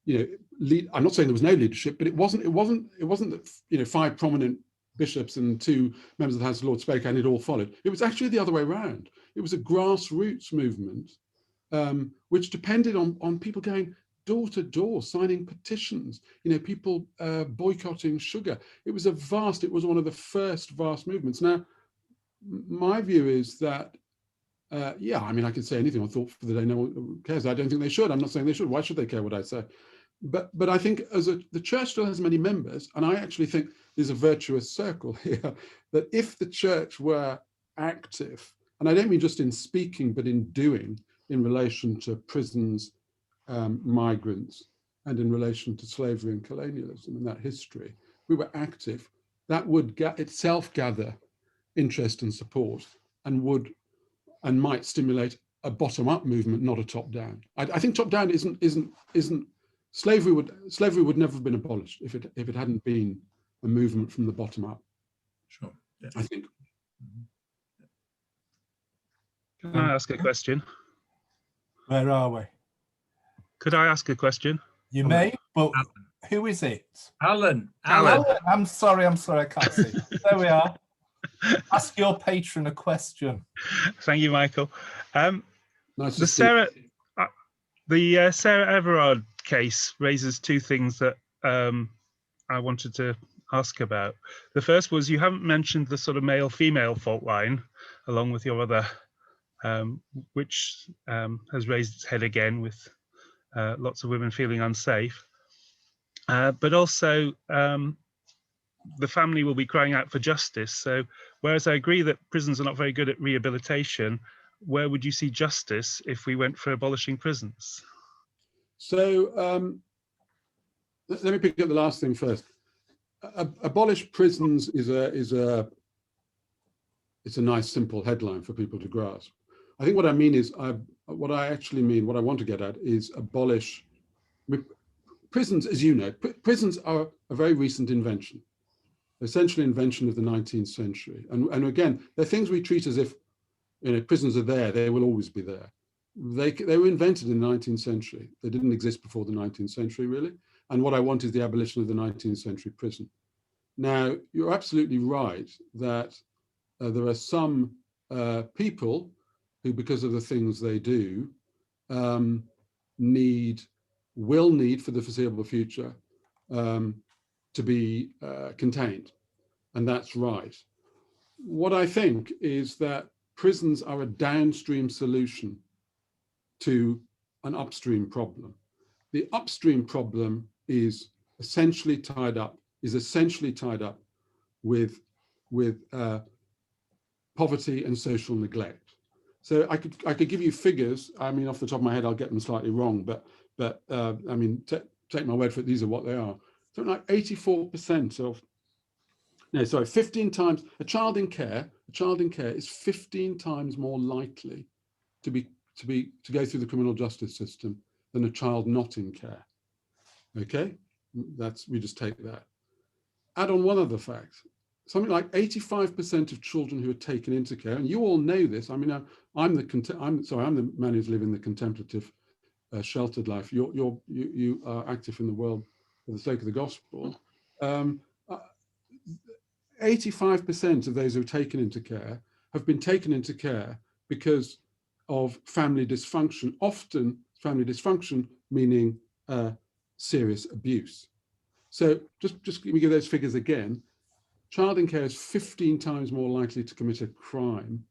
not saying there was no leadership, but it wasn't that, 5 prominent bishops and 2 members of the House of Lords spoke and it all followed. It was actually the other way around. It was a grassroots movement, which depended on people going door to door, signing petitions, people boycotting sugar. It was one of the first vast movements. Now, my view is that, I mean, I can say anything on Thought for the Day, no one cares. I don't think they should. I'm not saying they should. Why should they care what I say? But I think the church still has many members, and I actually think there's a virtuous circle here, that if the church were active, and I don't mean just in speaking, but in doing, in relation to prisons, migrants, and in relation to slavery and colonialism and that history, we were active, that would itself gather interest and support, and might stimulate a bottom-up movement, not a top-down. I think top-down isn't slavery would never have been abolished if it hadn't been a movement from the bottom up. Sure. Yeah. I think. Can I ask a question? Where are we? Could I ask a question? You may, but who is it? Alan. I'm sorry, I can't see. There we are. Ask your patron a question. Thank you, Michael. Nice The Sarah Everard case raises 2 things that I wanted to ask about. The first was, you haven't mentioned the sort of male-female fault line, along with your other, which has raised its head again with lots of women feeling unsafe. But also, the family will be crying out for justice. So whereas I agree that prisons are not very good at rehabilitation, where would you see justice if we went for abolishing prisons? So let me pick up the last thing first. Abolish prisons is a nice simple headline for people to grasp. I think what I mean is what I want to get at is abolish prisons. As you know, prisons are a very recent invention, essentially invention of the 19th century. And again, they're things we treat as if, you know, prisons are there, they will always be there. They were invented in the 19th century. They didn't exist before the 19th century, really. And what I want is the abolition of the 19th century prison. Now, you're absolutely right that there are some people who, because of the things they do, will need for the foreseeable future to be contained. And that's right. What I think is that prisons are a downstream solution to an upstream problem. The upstream problem is essentially tied up with poverty and social neglect. So I could give you figures. I mean, off the top of my head, I'll get them slightly wrong, but I mean, take my word for it. These are what they are. Something like 84% of, no, sorry, 15 times a child in care is 15 times more likely to go through the criminal justice system than a child not in care. Okay, we just take that. Add on one other fact. Something like 85% of children who are taken into care, and you all know this. I mean, I'm the man who's living the contemplative, sheltered life. You are active in the world for the sake of the gospel. 85% of those who are taken into care have been taken into care because of family dysfunction. Often, family dysfunction meaning serious abuse. So just let me give those figures again. Child in care is 15 times more likely to commit a crime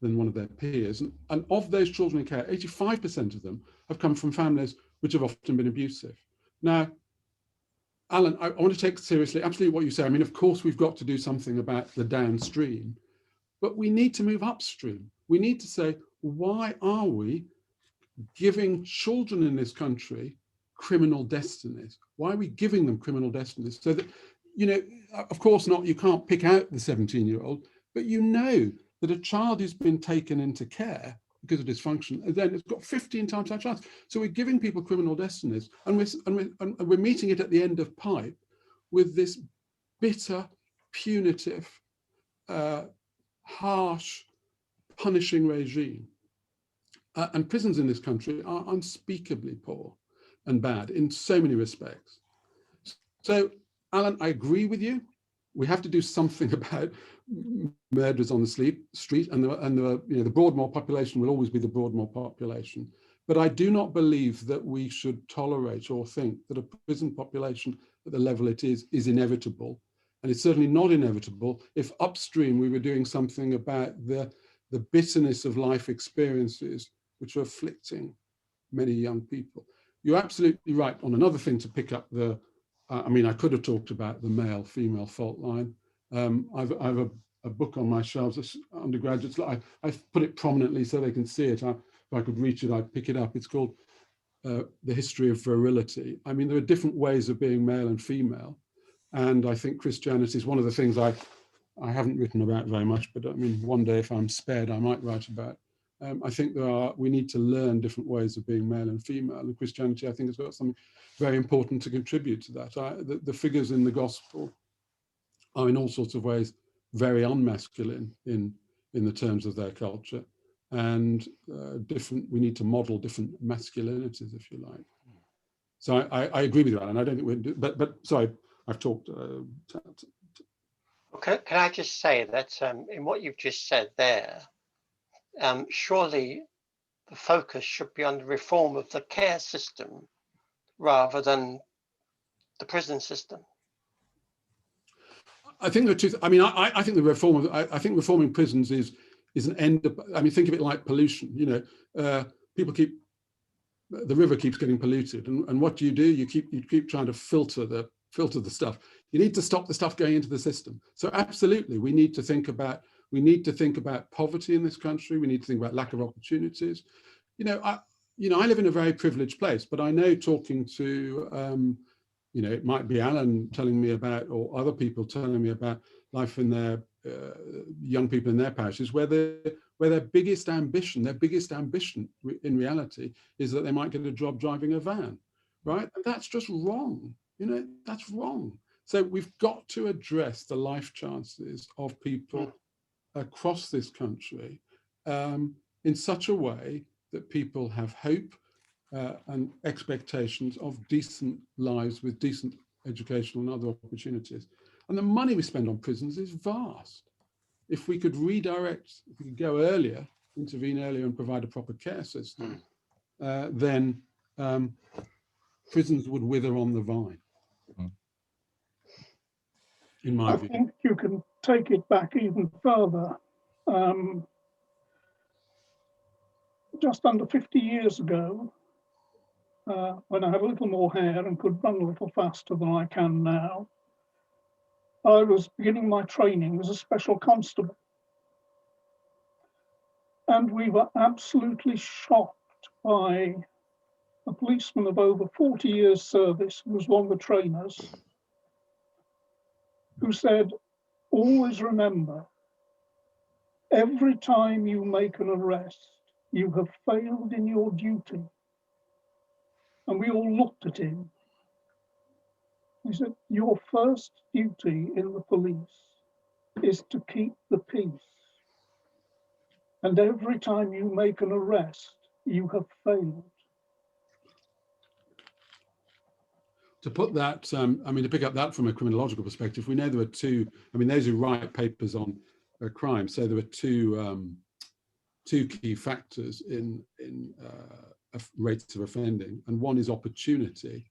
than one of their peers. And of those children in care, 85% of them have come from families which have often been abusive. Now, Alan, I want to take seriously absolutely what you say. I mean, of course, we've got to do something about the downstream, but we need to move upstream. We need to say, why are we giving children in this country criminal destinies? Why are we giving them criminal destinies? So that, you know, of course not, you can't pick out the 17-year-old, but you know that a child who's been taken into care because of dysfunction, and then it's got 15 times that chance. So we're giving people criminal destinies, and we're meeting it at the end of pipe with this bitter, punitive, harsh, punishing regime. And prisons in this country are unspeakably poor and bad in so many respects. So, Alan, I agree with you. We have to do something about murderers on the street, and the Broadmoor population will always be the Broadmoor population. But I do not believe that we should tolerate or think that a prison population at the level it is inevitable. And it's certainly not inevitable if upstream we were doing something about the bitterness of life experiences which are afflicting many young people. You're absolutely right on another thing to pick up the, I mean, I could have talked about the male-female fault line. I have a book on my shelves, as undergraduates. I've put it prominently so they can see it. If I could reach it, I'd pick it up. It's called The History of Virility. I mean, there are different ways of being male and female. And I think Christianity is one of the things I haven't written about very much, but I mean, one day if I'm spared, I might write about. I think we need to learn different ways of being male and female, and Christianity, I think, has got something very important to contribute to that. The figures in the gospel are in all sorts of ways very unmasculine in the terms of their culture, and we need to model different masculinities, if you like. So I agree with you, Alan. I don't think we're, but sorry, I've talked. Can I just say that in what you've just said there, surely the focus should be on the reform of the care system rather than the prison system. I think there are two. I mean, I think the reform of I think reforming prisons is an end. I mean, think of it like pollution. You know, the river keeps getting polluted, and what do? You keep trying to filter the stuff. You need to stop the stuff going into the system. So absolutely, we need to think about We need to think about poverty in this country. We need to think about lack of opportunities. I live in a very privileged place, but I know, talking to, it might be Alan telling me about, or other people telling me about life in their young people in their parishes, where their biggest ambition in reality is that they might get a job driving a van, right? And that's just wrong. That's wrong. So we've got to address the life chances of people across this country in such a way that people have hope and expectations of decent lives with decent educational and other opportunities. And the money we spend on prisons is vast. If we could redirect, if we could go earlier, intervene earlier and provide a proper care system, then prisons would wither on the vine, in my view. I think you can take it back even further. Just under 50 years ago, when I had a little more hair and could run a little faster than I can now, I was beginning my training as a special constable. And we were absolutely shocked by a policeman of over 40 years service, who was one of the trainers, who said, always remember, every time you make an arrest, you have failed in your duty. And we all looked at him. He said, your first duty in the police is to keep the peace. And every time you make an arrest, you have failed. To put that, to pick up that from a criminological perspective, we know there were two, those who write papers on crime, so there were two key factors in rates of offending, and one is opportunity,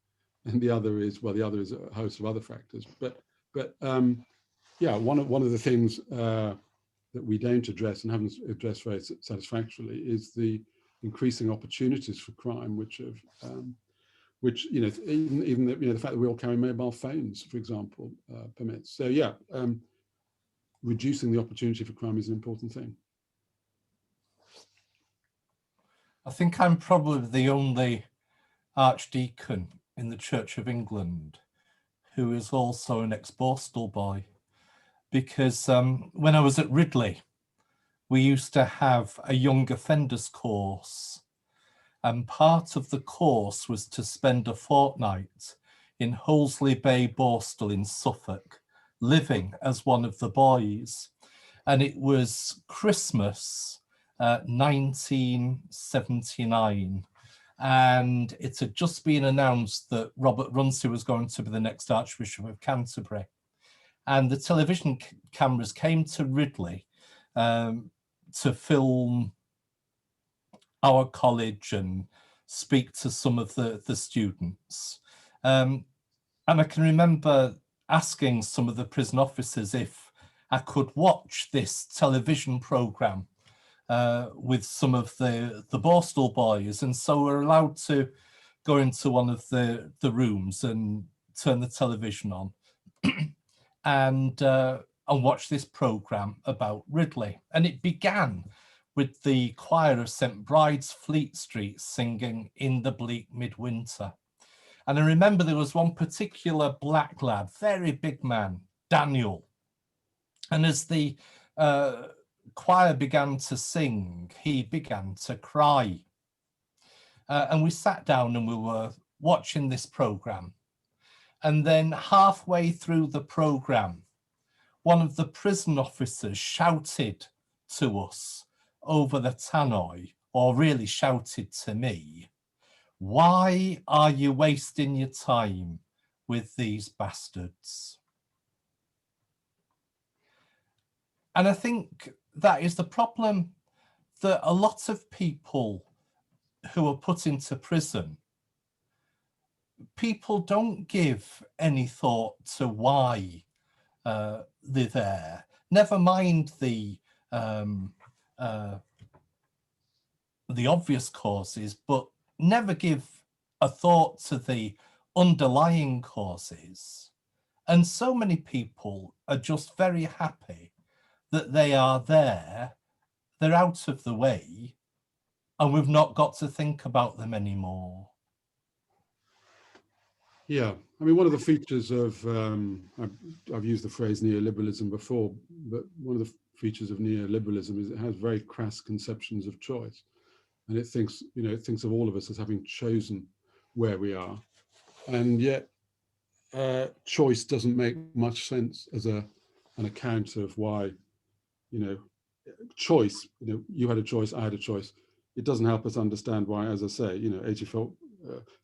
and the other is a host of other factors. But one of the things that we don't address and haven't addressed very satisfactorily is the increasing opportunities for crime, which even the fact that we all carry mobile phones, for example, permits. So reducing the opportunity for crime is an important thing. I think I'm probably the only archdeacon in the Church of England who is also an ex-Borstal boy, because when I was at Ridley, we used to have a young offenders course, and part of the course was to spend a fortnight in Hollesley Bay, Borstal in Suffolk, living as one of the boys. And it was Christmas 1979, and it had just been announced that Robert Runcie was going to be the next Archbishop of Canterbury. And the television cameras came to Ridley to film our college and speak to some of the students. And I can remember asking some of the prison officers if I could watch this television programme with some of the Borstal boys. And so we're allowed to go into one of the rooms and turn the television on and watch this programme about Ridley. And it began with the choir of St. Bride's, Fleet Street, singing In the Bleak Midwinter. And I remember there was one particular black lad, very big man, Daniel. And as the choir began to sing, he began to cry. And we sat down and we were watching this programme. And then halfway through the programme, one of the prison officers shouted to us over the tannoy, or really shouted to me, "Why are you wasting your time with these bastards?" And I think that is the problem, that a lot of people who are put into prison, people don't give any thought to why they're there. Never mind the obvious causes, but never give a thought to the underlying causes. And so many people are just very happy that they are there, they're out of the way, and we've not got to think about them anymore. Yeah, I mean, one of the features of, I've used the phrase neoliberalism before, but one of the features of neoliberalism is it has very crass conceptions of choice. And it thinks, you know, it thinks of all of us as having chosen where we are. And yet choice doesn't make much sense as an account of why, you know, choice, you know, you had a choice, I had a choice. It doesn't help us understand why, as I say, you know,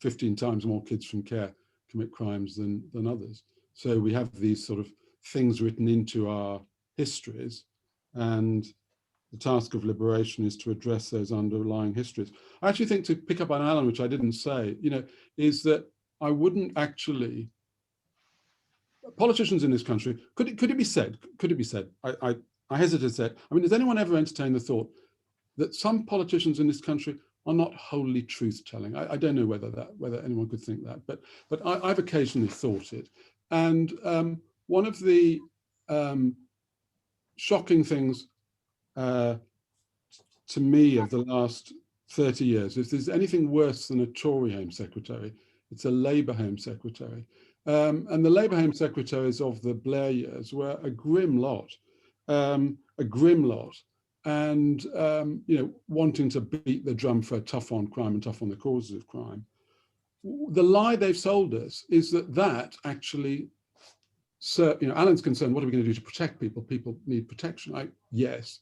15 times more kids from care commit crimes than others. So we have these sort of things written into our histories, and the task of liberation is to address those underlying histories. I actually think, to pick up on Alan, which I didn't say, you know, is that I wouldn't actually, politicians in this country, could it be said, I hesitate to say it. I mean, has anyone ever entertained the thought that some politicians in this country are not wholly truth-telling? I don't know whether anyone could think that, but I've occasionally thought it. And one of the shocking things to me of the last 30 years, if there's anything worse than a Tory Home Secretary, it's a Labour Home Secretary. And the Labour Home Secretaries of the Blair years were a grim lot, and you know, wanting to beat the drum for tough on crime and tough on the causes of crime. The lie they've sold us is that actually, you know, Alan's concerned, what are we going to do to protect people? People need protection. Yes.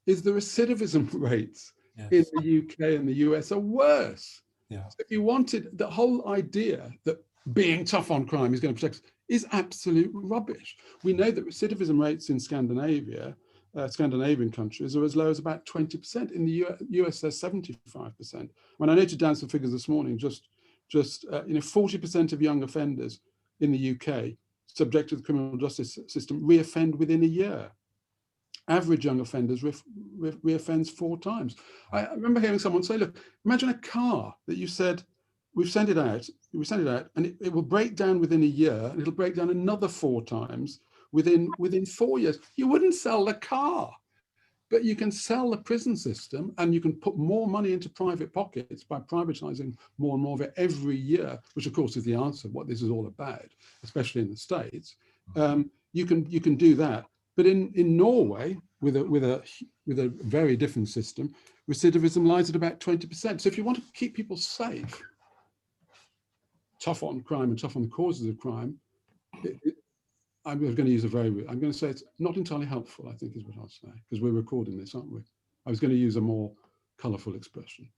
Is the recidivism rates in the UK and the US are worse. Yeah. So if you wanted, the whole idea that being tough on crime is going to protect us is absolute rubbish. We know that recidivism rates in Scandinavia, Scandinavian countries, are as low as about 20%. In the US, they're 75%. When I noted down some figures this morning, you know, 40% of young offenders in the UK subject to the criminal justice system reoffend within a year. Average young offenders reoffends 4 times. I remember hearing someone say, look, imagine a car that you said, we send it out, and it will break down within a year, and it'll break down another 4 times within 4 years. You wouldn't sell the car, but you can sell the prison system, and you can put more money into private pockets by privatizing more and more of it every year, which of course is the answer, what this is all about, especially in the States. You can do that. But in Norway, with a very different system, recidivism lies at about 20%. So if you want to keep people safe, tough on crime and tough on the causes of crime, I'm going to say it's not entirely helpful, I think is what I'll say, because we're recording this, aren't we? I was going to use a more colourful expression.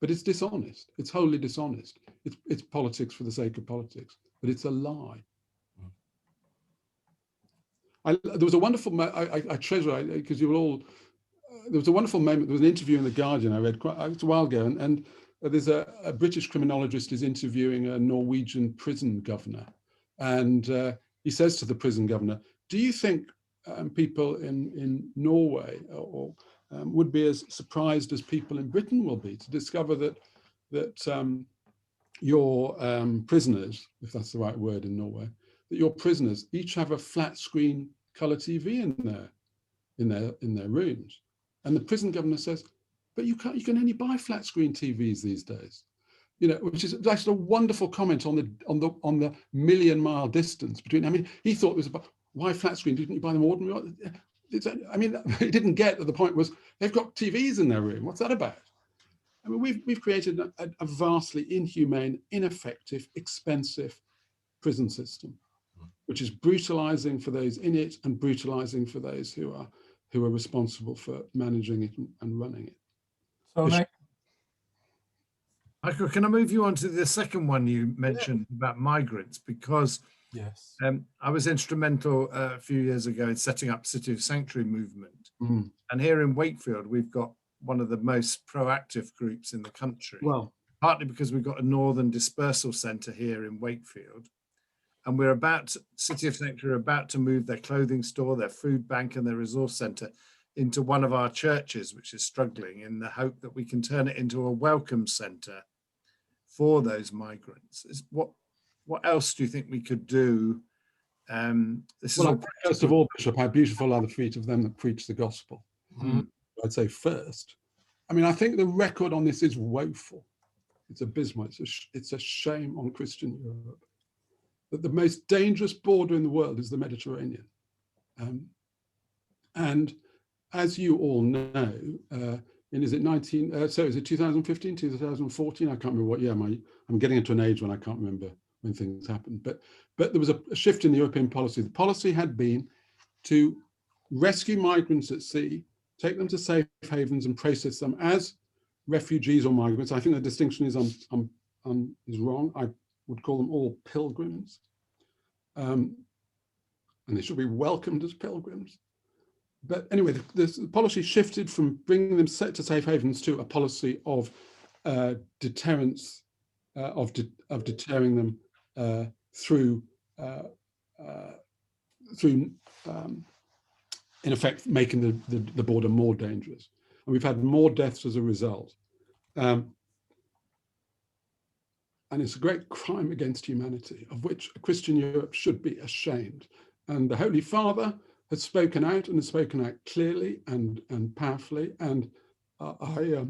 But it's dishonest. It's wholly dishonest. It's politics for the sake of politics, but it's a lie. There was a wonderful, I treasure, because you were all, there was a wonderful moment, there was an interview in The Guardian I read it's a while ago, and there's a British criminologist is interviewing a Norwegian prison governor. And he says to the prison governor, do you think people in Norway would be as surprised as people in Britain will be to discover that your prisoners, if that's the right word in Norway, that your prisoners each have a flat screen colour TV in their rooms? And the prison governor says, but you can only buy flat screen TVs these days. You know, which is actually a wonderful comment on the million-mile distance between. I mean, he thought it was about why flat screen? Didn't you buy them ordinary? I mean, he didn't get that the point was they've got TVs in their room. What's that about? I mean, we've created a vastly inhumane, ineffective, expensive prison system, which is brutalizing for those in it and brutalizing for those who are responsible for managing it and running it. So Nick, Michael, can I move you on to the second one you mentioned about migrants? Because yes, I was instrumental a few years ago in setting up City of Sanctuary movement. And here in Wakefield, we've got one of the most proactive groups in the country. Well, partly because we've got a Northern Dispersal Centre here in Wakefield. And City of Sanctuary are about to move their clothing store, their food bank and their resource centre into one of our churches, which is struggling, in the hope that we can turn it into a welcome centre for those migrants. What else do you think we could do This is Well, all first of all, Bishop, how beautiful are the feet of them that preach the gospel. Mm. I'd say first. I mean, I think the record on this is woeful. It's abysmal. It's a shame on Christian Europe that the most dangerous border in the world is the Mediterranean. And as you all know, is it 2015, 2014? I can't remember what year. I'm getting into an age when I can't remember when things happened. But there was a shift in the European policy. The policy had been to rescue migrants at sea, take them to safe havens and process them as refugees or migrants. I think the distinction is wrong. I would call them all pilgrims. And they should be welcomed as pilgrims. But anyway, the policy shifted from bringing them to safe havens to a policy of deterrence, of deterring them through in effect, making the border more dangerous. And we've had more deaths as a result. And it's a great crime against humanity, of which Christian Europe should be ashamed. And the Holy Father has spoken out, and has spoken out clearly and powerfully. And I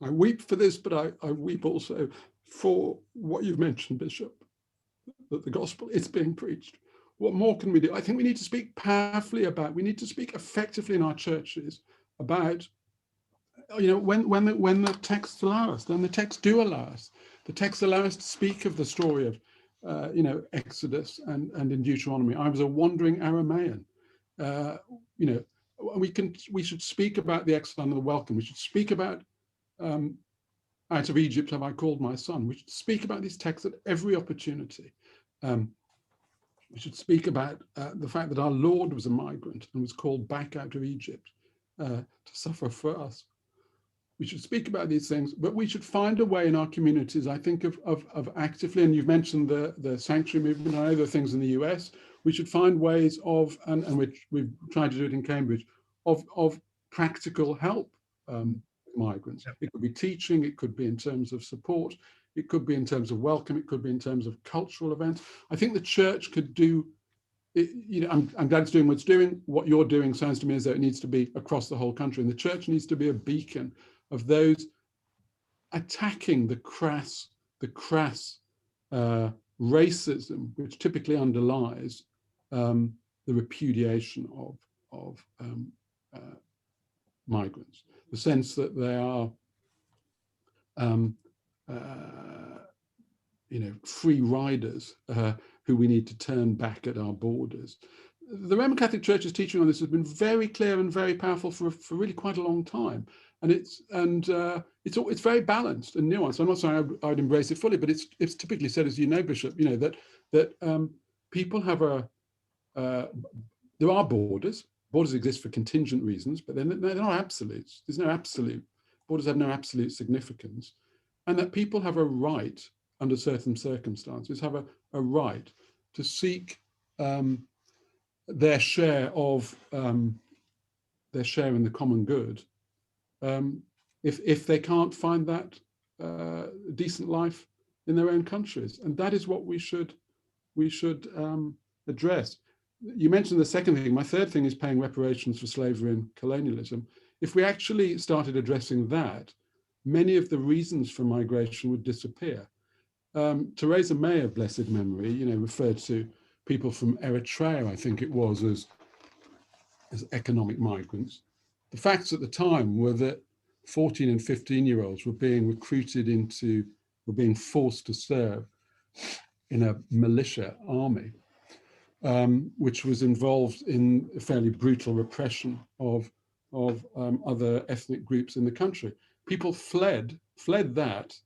weep for this, but I weep also for what you've mentioned, Bishop, that the gospel is being preached. What more can we do? I think we need to speak powerfully we need to speak effectively in our churches about, when the texts allow us, then the texts do allow us. The texts allow us to speak of the story of, Exodus and in Deuteronomy. I was a wandering Aramaean. We should speak about the exile and the welcome. We should speak about out of Egypt have I called my son. We should speak about these texts at every opportunity. We should speak about the fact that our Lord was a migrant and was called back out of Egypt to suffer for us. We should speak about these things, but we should find a way in our communities, I think, of actively, and you've mentioned the sanctuary movement and other things in the US, we should find ways of, and which we've tried to do it in Cambridge, of practical help migrants. Yep. It could be teaching, it could be in terms of support, it could be in terms of welcome, it could be in terms of cultural events. I think the church could do, I'm glad it's doing what it's doing. What you're doing sounds to me as though it needs to be across the whole country, and the church needs to be a beacon of those attacking the crass racism, which typically underlies the repudiation of migrants. The sense that they are, free riders who we need to turn back at our borders. The Roman Catholic Church's teaching on this has been very clear and very powerful for really quite a long time, and it's very balanced and nuanced. I'm not saying I'd embrace it fully, but it's typically said, as you know, Bishop, that people have there are borders. Borders exist for contingent reasons, but they're not absolutes. There's no absolute. Borders have no absolute significance, and that people have a right, under certain circumstances, have a right to seek their share in the common good, if they can't find that decent life in their own countries, and that is what we should address. You mentioned the second thing. My third thing is paying reparations for slavery and colonialism. If we actually started addressing that, many of the reasons for migration would disappear. Theresa May of blessed memory, referred to people from Eritrea, I think it was, as economic migrants. The facts at the time were that 14 and 15-year-olds were being recruited were being forced to serve in a militia army, which was involved in a fairly brutal repression of other ethnic groups in the country. People fled that.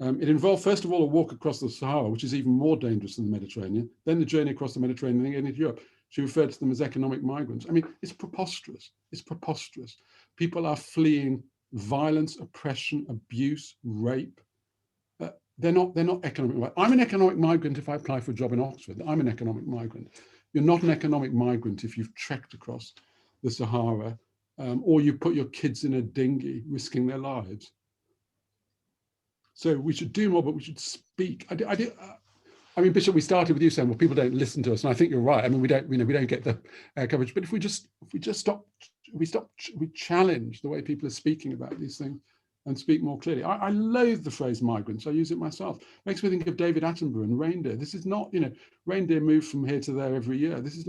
It involved, first of all, a walk across the Sahara, which is even more dangerous than the Mediterranean, then the journey across the Mediterranean and into Europe. She referred to them as economic migrants. I mean, it's preposterous. It's preposterous. People are fleeing violence, oppression, abuse, rape. They're not economic migrants. I'm an economic migrant if I apply for a job in Oxford. I'm an economic migrant. You're not an economic migrant if you've trekked across the Sahara, or you put your kids in a dinghy risking their lives. So we should do more, but we should speak. I mean, Bishop, we started with you saying, well, people don't listen to us, and I think you're right. I mean, we don't get the coverage. But if we just challenge the way people are speaking about these things and speak more clearly. I loathe the phrase migrants. I use it myself. It makes me think of David Attenborough and reindeer. This is not, reindeer move from here to there every year. This is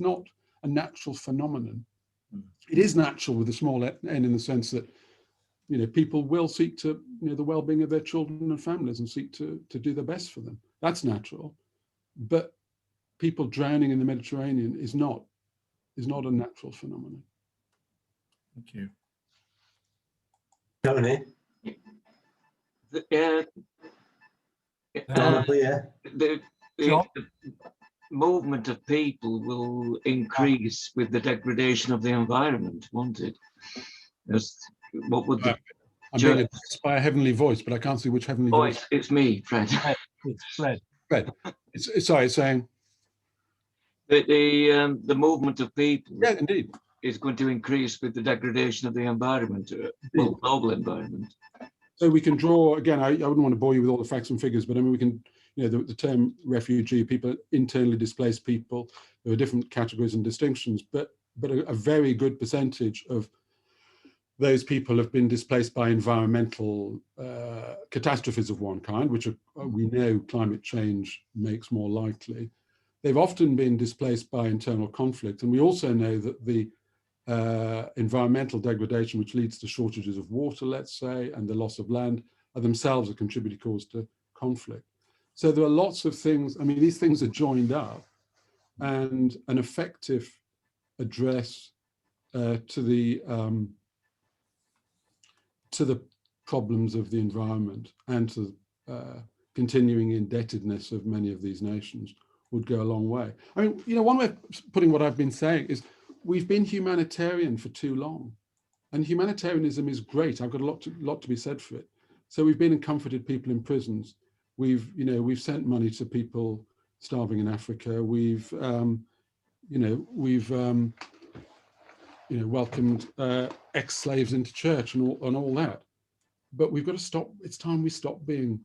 not a natural phenomenon. It is natural with a small n in the sense that, people will seek to, the well-being of their children and families and seek to do their best for them. That's natural. But people drowning in the Mediterranean is not a natural phenomenon. Thank you. Tony? The movement of people will increase with the degradation of the environment, won't it? What would the I'm being addressed by a heavenly voice, but I can't see which heavenly voice. It's me, Fred. It's Fred. Fred. It's saying the movement of people, yeah, indeed, is going to increase with the degradation of the environment, global environment. So we can draw, again, I wouldn't want to bore you with all the facts and figures, but I mean, we can, the term refugee, people, internally displaced people, there are different categories and distinctions, but a very good percentage of those people have been displaced by environmental catastrophes of one kind, which we know climate change makes more likely. They've often been displaced by internal conflict. And we also know that the environmental degradation, which leads to shortages of water, let's say, and the loss of land, are themselves a contributing cause to conflict. So there are lots of things, I mean, these things are joined up, and an effective address to the problems of the environment and to continuing indebtedness of many of these nations would go a long way. I mean, one way of putting what I've been saying is we've been humanitarian for too long, and humanitarianism is great. I've got a lot to be said for it. So we've been and comforted people in prisons. We've sent money to people starving in Africa. We've welcomed ex-slaves into church and all that. But we've got to stop. It's time we stop being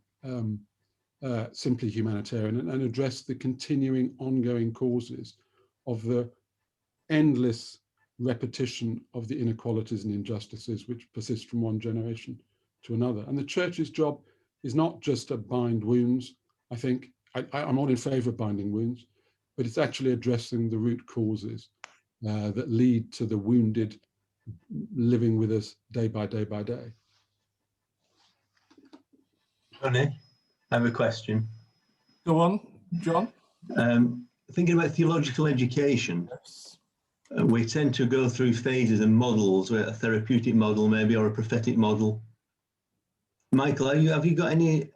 simply humanitarian and address the continuing ongoing causes of the endless repetition of the inequalities and injustices which persist from one generation to another. And the church's job is not just to bind wounds. I think I'm all in favor of binding wounds, but it's actually addressing the root causes that lead to the wounded living with us day by day by day. Tony, I have a question. Go on, John. Thinking about theological education, Yes. We tend to go through phases and models, a therapeutic model maybe, or a prophetic model. Michael, have you got anything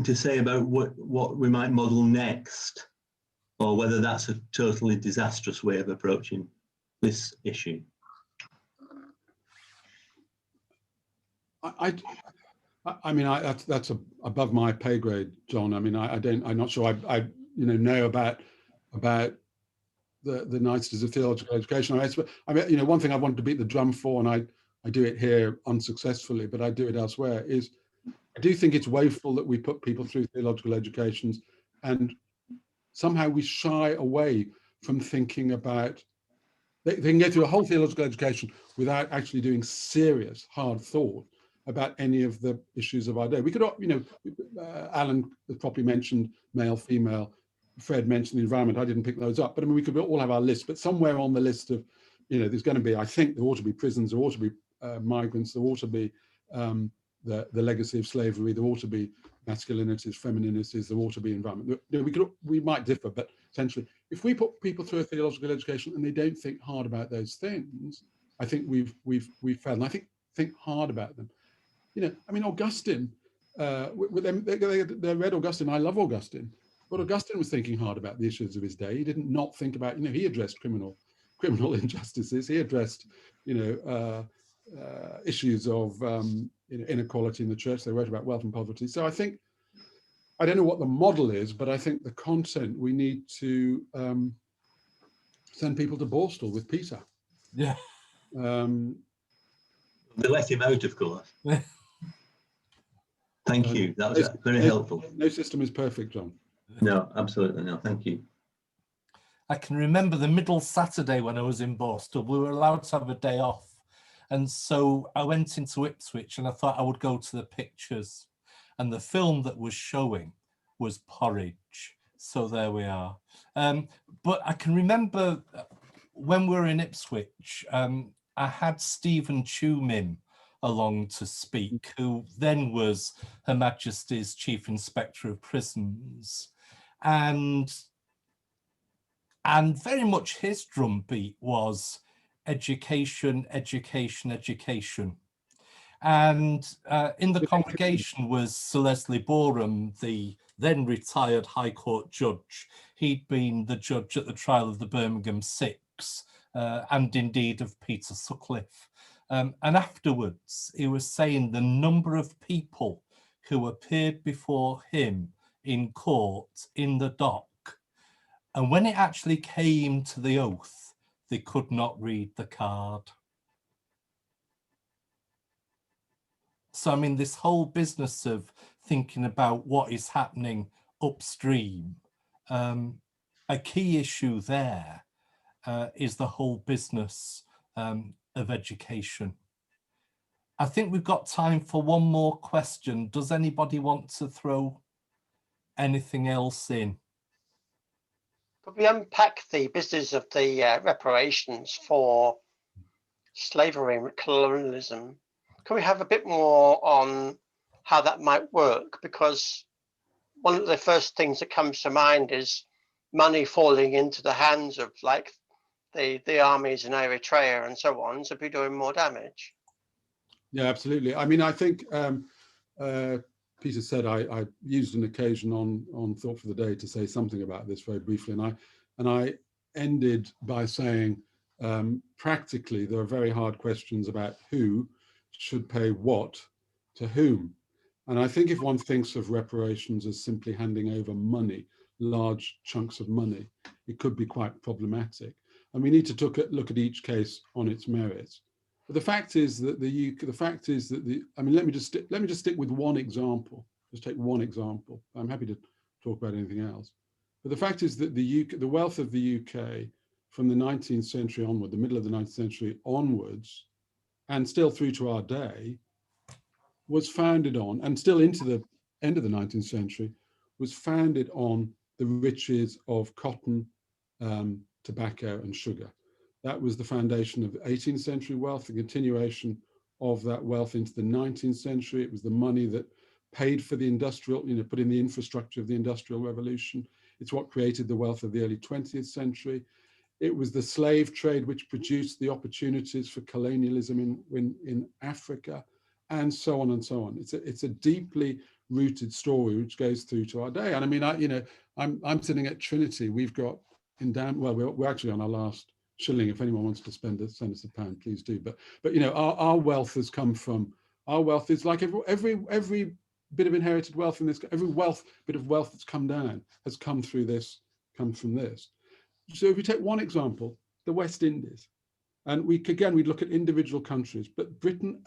to say about what we might model next, or whether that's a totally disastrous way of approaching this issue? I mean, that's above my pay grade, John. I mean, I'm not sure I know about the niceties of theological education. I mean, one thing I wanted to beat the drum for, and I do it here unsuccessfully, but I do it elsewhere, is I do think it's woeful that we put people through theological educations and somehow we shy away from thinking about, they can go through a whole theological education without actually doing serious, hard thought about any of the issues of our day. We could, Alan properly mentioned male, female, Fred mentioned the environment. I didn't pick those up, but I mean, we could all have our list, but somewhere on the list of, there's going to be, I think there ought to be prisons, there ought to be migrants, there ought to be the legacy of slavery, there ought to be masculinities, femininities, there ought to be environment. We might differ, but essentially, if we put people through a theological education and they don't think hard about those things, I think we've failed. And I think hard about them. I mean, Augustine, they read Augustine. I love Augustine, but Augustine was thinking hard about the issues of his day. He didn't not think about, he addressed criminal injustices. He addressed, issues of inequality in the church. They wrote about wealth and poverty. So I don't know what the model is, but I think the content, we need to send people to Borstal with Peter. Yeah. They let him out, of course. Thank you. That was very helpful. No system is perfect, John. No, absolutely no. Thank you. I can remember the middle Saturday when I was in Borstal, we were allowed to have a day off. And so I went into Ipswich and I thought I would go to the pictures. And the film that was showing was Porridge. So there we are. But I can remember when we were in Ipswich, I had Stephen Tumim along to speak, who then was Her Majesty's Chief Inspector of Prisons. And very much his drumbeat was education, education, education. And in the congregation was Sir Leslie Boreham, the then retired High Court judge. He'd been the judge at the trial of the Birmingham Six, and indeed of Peter Sutcliffe. And afterwards, he was saying the number of people who appeared before him in court, in the dock, and when it actually came to the oath, they could not read the card. So, I mean, this whole business of thinking about what is happening upstream, a key issue there is the whole business of education. I think we've got time for one more question. Does anybody want to throw anything else in? Could we unpack the business of the reparations for slavery and colonialism? Can we have a bit more on how that might work? Because one of the first things that comes to mind is money falling into the hands of like the armies in Eritrea and so on, to be doing more damage. Yeah, absolutely. I mean, I think Peter said I used an occasion on Thought for the Day to say something about this very briefly, and I ended by saying practically there are very hard questions about who should pay what to whom. And I think if one thinks of reparations as simply handing over money, large chunks of money, it could be quite problematic. And we need to look at each case on its merits. But the fact is that I mean, let me just stick with one example. Just take one example. I'm happy to talk about anything else. But the fact is that the wealth of the UK from the 19th century onward, the middle of the 19th century onwards, and still through to our day, was founded on, and still into the end of the 19th century, was founded on the riches of cotton, tobacco and sugar. That was the foundation of 18th century wealth, the continuation of that wealth into the 19th century. It was the money that paid for the industrial, put in the infrastructure of the Industrial Revolution. It's what created the wealth of the early 20th century. It was the slave trade which produced the opportunities for colonialism in Africa, and so on and so on. It's a deeply rooted story which goes through to our day. And I mean, I'm sitting at Trinity. We've got we're actually on our last shilling. If anyone wants to send us a pound, please do. But our wealth has come from, our wealth is like every bit of inherited wealth in this, every bit of wealth that's come down has come from this. So if we take one example, the West Indies, and we'd look at individual countries, but Britain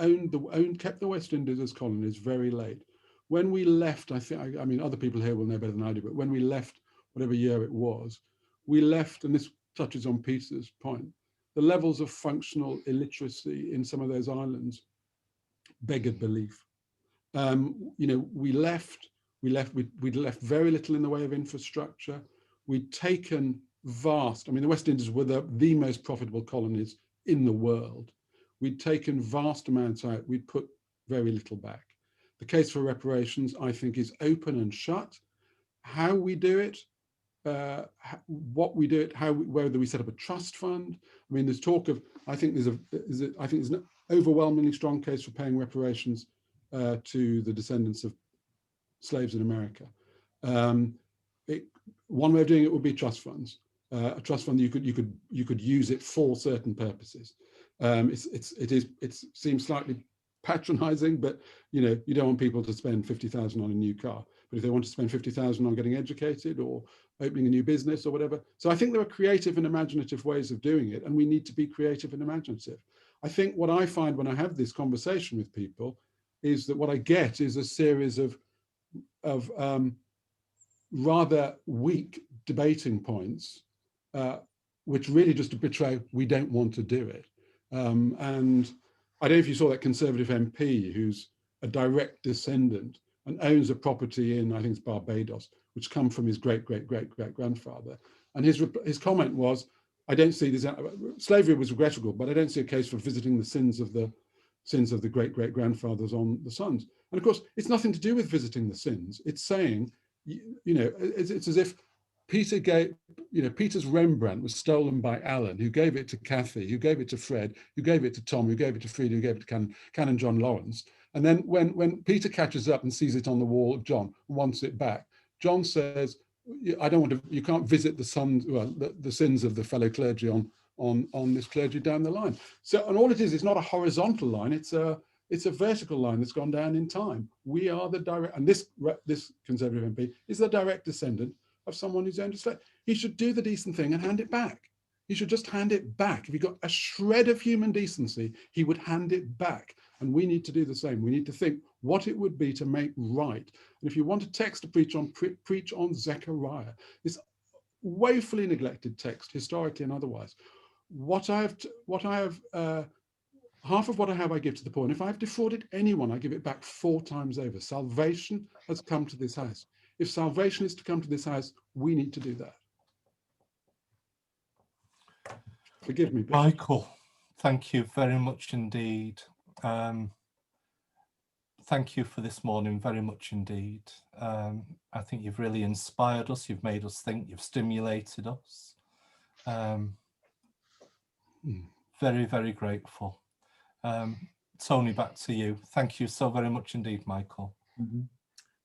kept the West Indies as colonies very late. When we left, I mean, other people here will know better than I do, but when we left, whatever year it was, we left, and this touches on Peter's point, the levels of functional illiteracy in some of those islands beggared belief. We'd left very little in the way of infrastructure. We'd taken the West Indies were the most profitable colonies in the world. We'd taken vast amounts out, we'd put very little back. The case for reparations, I think, is open and shut. How we do it, what we do it, whether we set up a trust fund. I mean, there's talk of, I think there's an overwhelmingly strong case for paying reparations to the descendants of slaves in America. One way of doing it would be trust funds. A trust fund, you could use it for certain purposes. It seems slightly patronizing, but you don't want people to spend 50,000 on a new car. But if they want to spend 50,000 on getting educated or opening a new business or whatever. So I think there are creative and imaginative ways of doing it, and we need to be creative and imaginative. I think what I find when I have this conversation with people is that what I get is a series of rather weak debating points, which really just betray we don't want to do it. And I don't know if you saw that Conservative MP who's a direct descendant and owns a property in, I think it's Barbados, which come from his great-great-great-great-grandfather. And his comment was, I don't see this, slavery was regrettable, but I don't see a case for visiting the sins of the great-great-grandfathers on the sons. And of course, it's nothing to do with visiting the sins. It's saying, you know, it's as if Peter gave, you know, Peter's Rembrandt was stolen by Alan, who gave it to Kathy, who gave it to Fred, who gave it to Tom, who gave it to Frida, who gave it to Canon John Lawrence. And then when Peter catches up and sees it on the wall of John, wants it back, John says, I don't want to, you can't visit the sons, well, the sins of the fellow clergy on this clergy down the line. So, and all it is not a horizontal line, it's a vertical line that's gone down in time. We are the direct, and this Conservative MP is the direct descendant of someone who's owned a slave. He should do the decent thing and hand it back. He should just hand it back. If he got a shred of human decency, he would hand it back. And we need to do the same. We need to think what it would be to make right. And if you want a text to preach on Zechariah, this woefully neglected text, historically and otherwise. Half of what I have, I give to the poor. And if I've defrauded anyone, I give it back 4 times over. Salvation has come to this house. If salvation is to come to this house, we need to do that. Forgive me, Bishop. Michael, thank you very much indeed. Thank you for this morning, very much indeed. I think you've really inspired us. You've made us think. You've stimulated us. Very, very grateful. Tony, back to you. Thank you so very much indeed, Michael.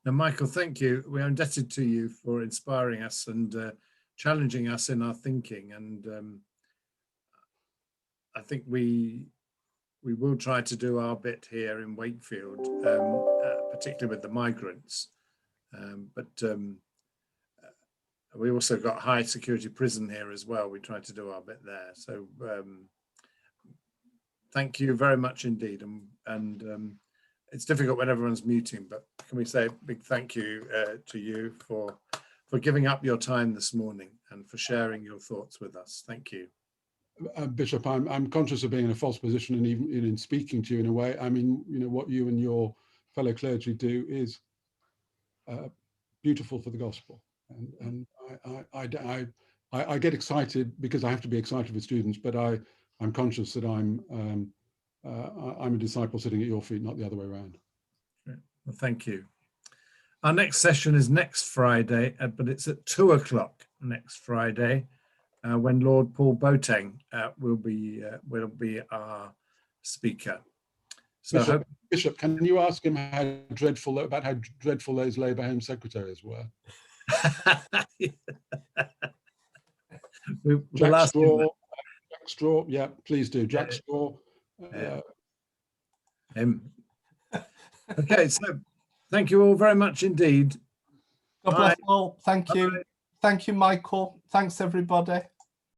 Now, Michael, thank you. We are indebted to you for inspiring us and challenging us in our thinking. And I think we will try to do our bit here in Wakefield, particularly with the migrants. But we also got high security prison here as well. We try to do our bit there. So thank you very much indeed. And it's difficult when everyone's muting, but can we say a big thank you to you for giving up your time this morning and for sharing your thoughts with us. Thank you. Bishop, I'm conscious of being in a false position, and even in speaking to you in a way. I mean, you know, what you and your fellow clergy do is beautiful for the gospel, and I get excited because I have to be excited with students, but I'm conscious that I'm a disciple sitting at your feet, not the other way around. Well, thank you. Our next session is next Friday, but it's at 2 o'clock next Friday. When Lord Paul Boateng will be our speaker. So Bishop, can you ask him how dreadful those Labour Home Secretaries were? Jack Straw, yeah, please do. Jack Straw. Him. Okay, so thank you all very much indeed. God bless all. Thank you. Thank you, Michael. Thanks, everybody.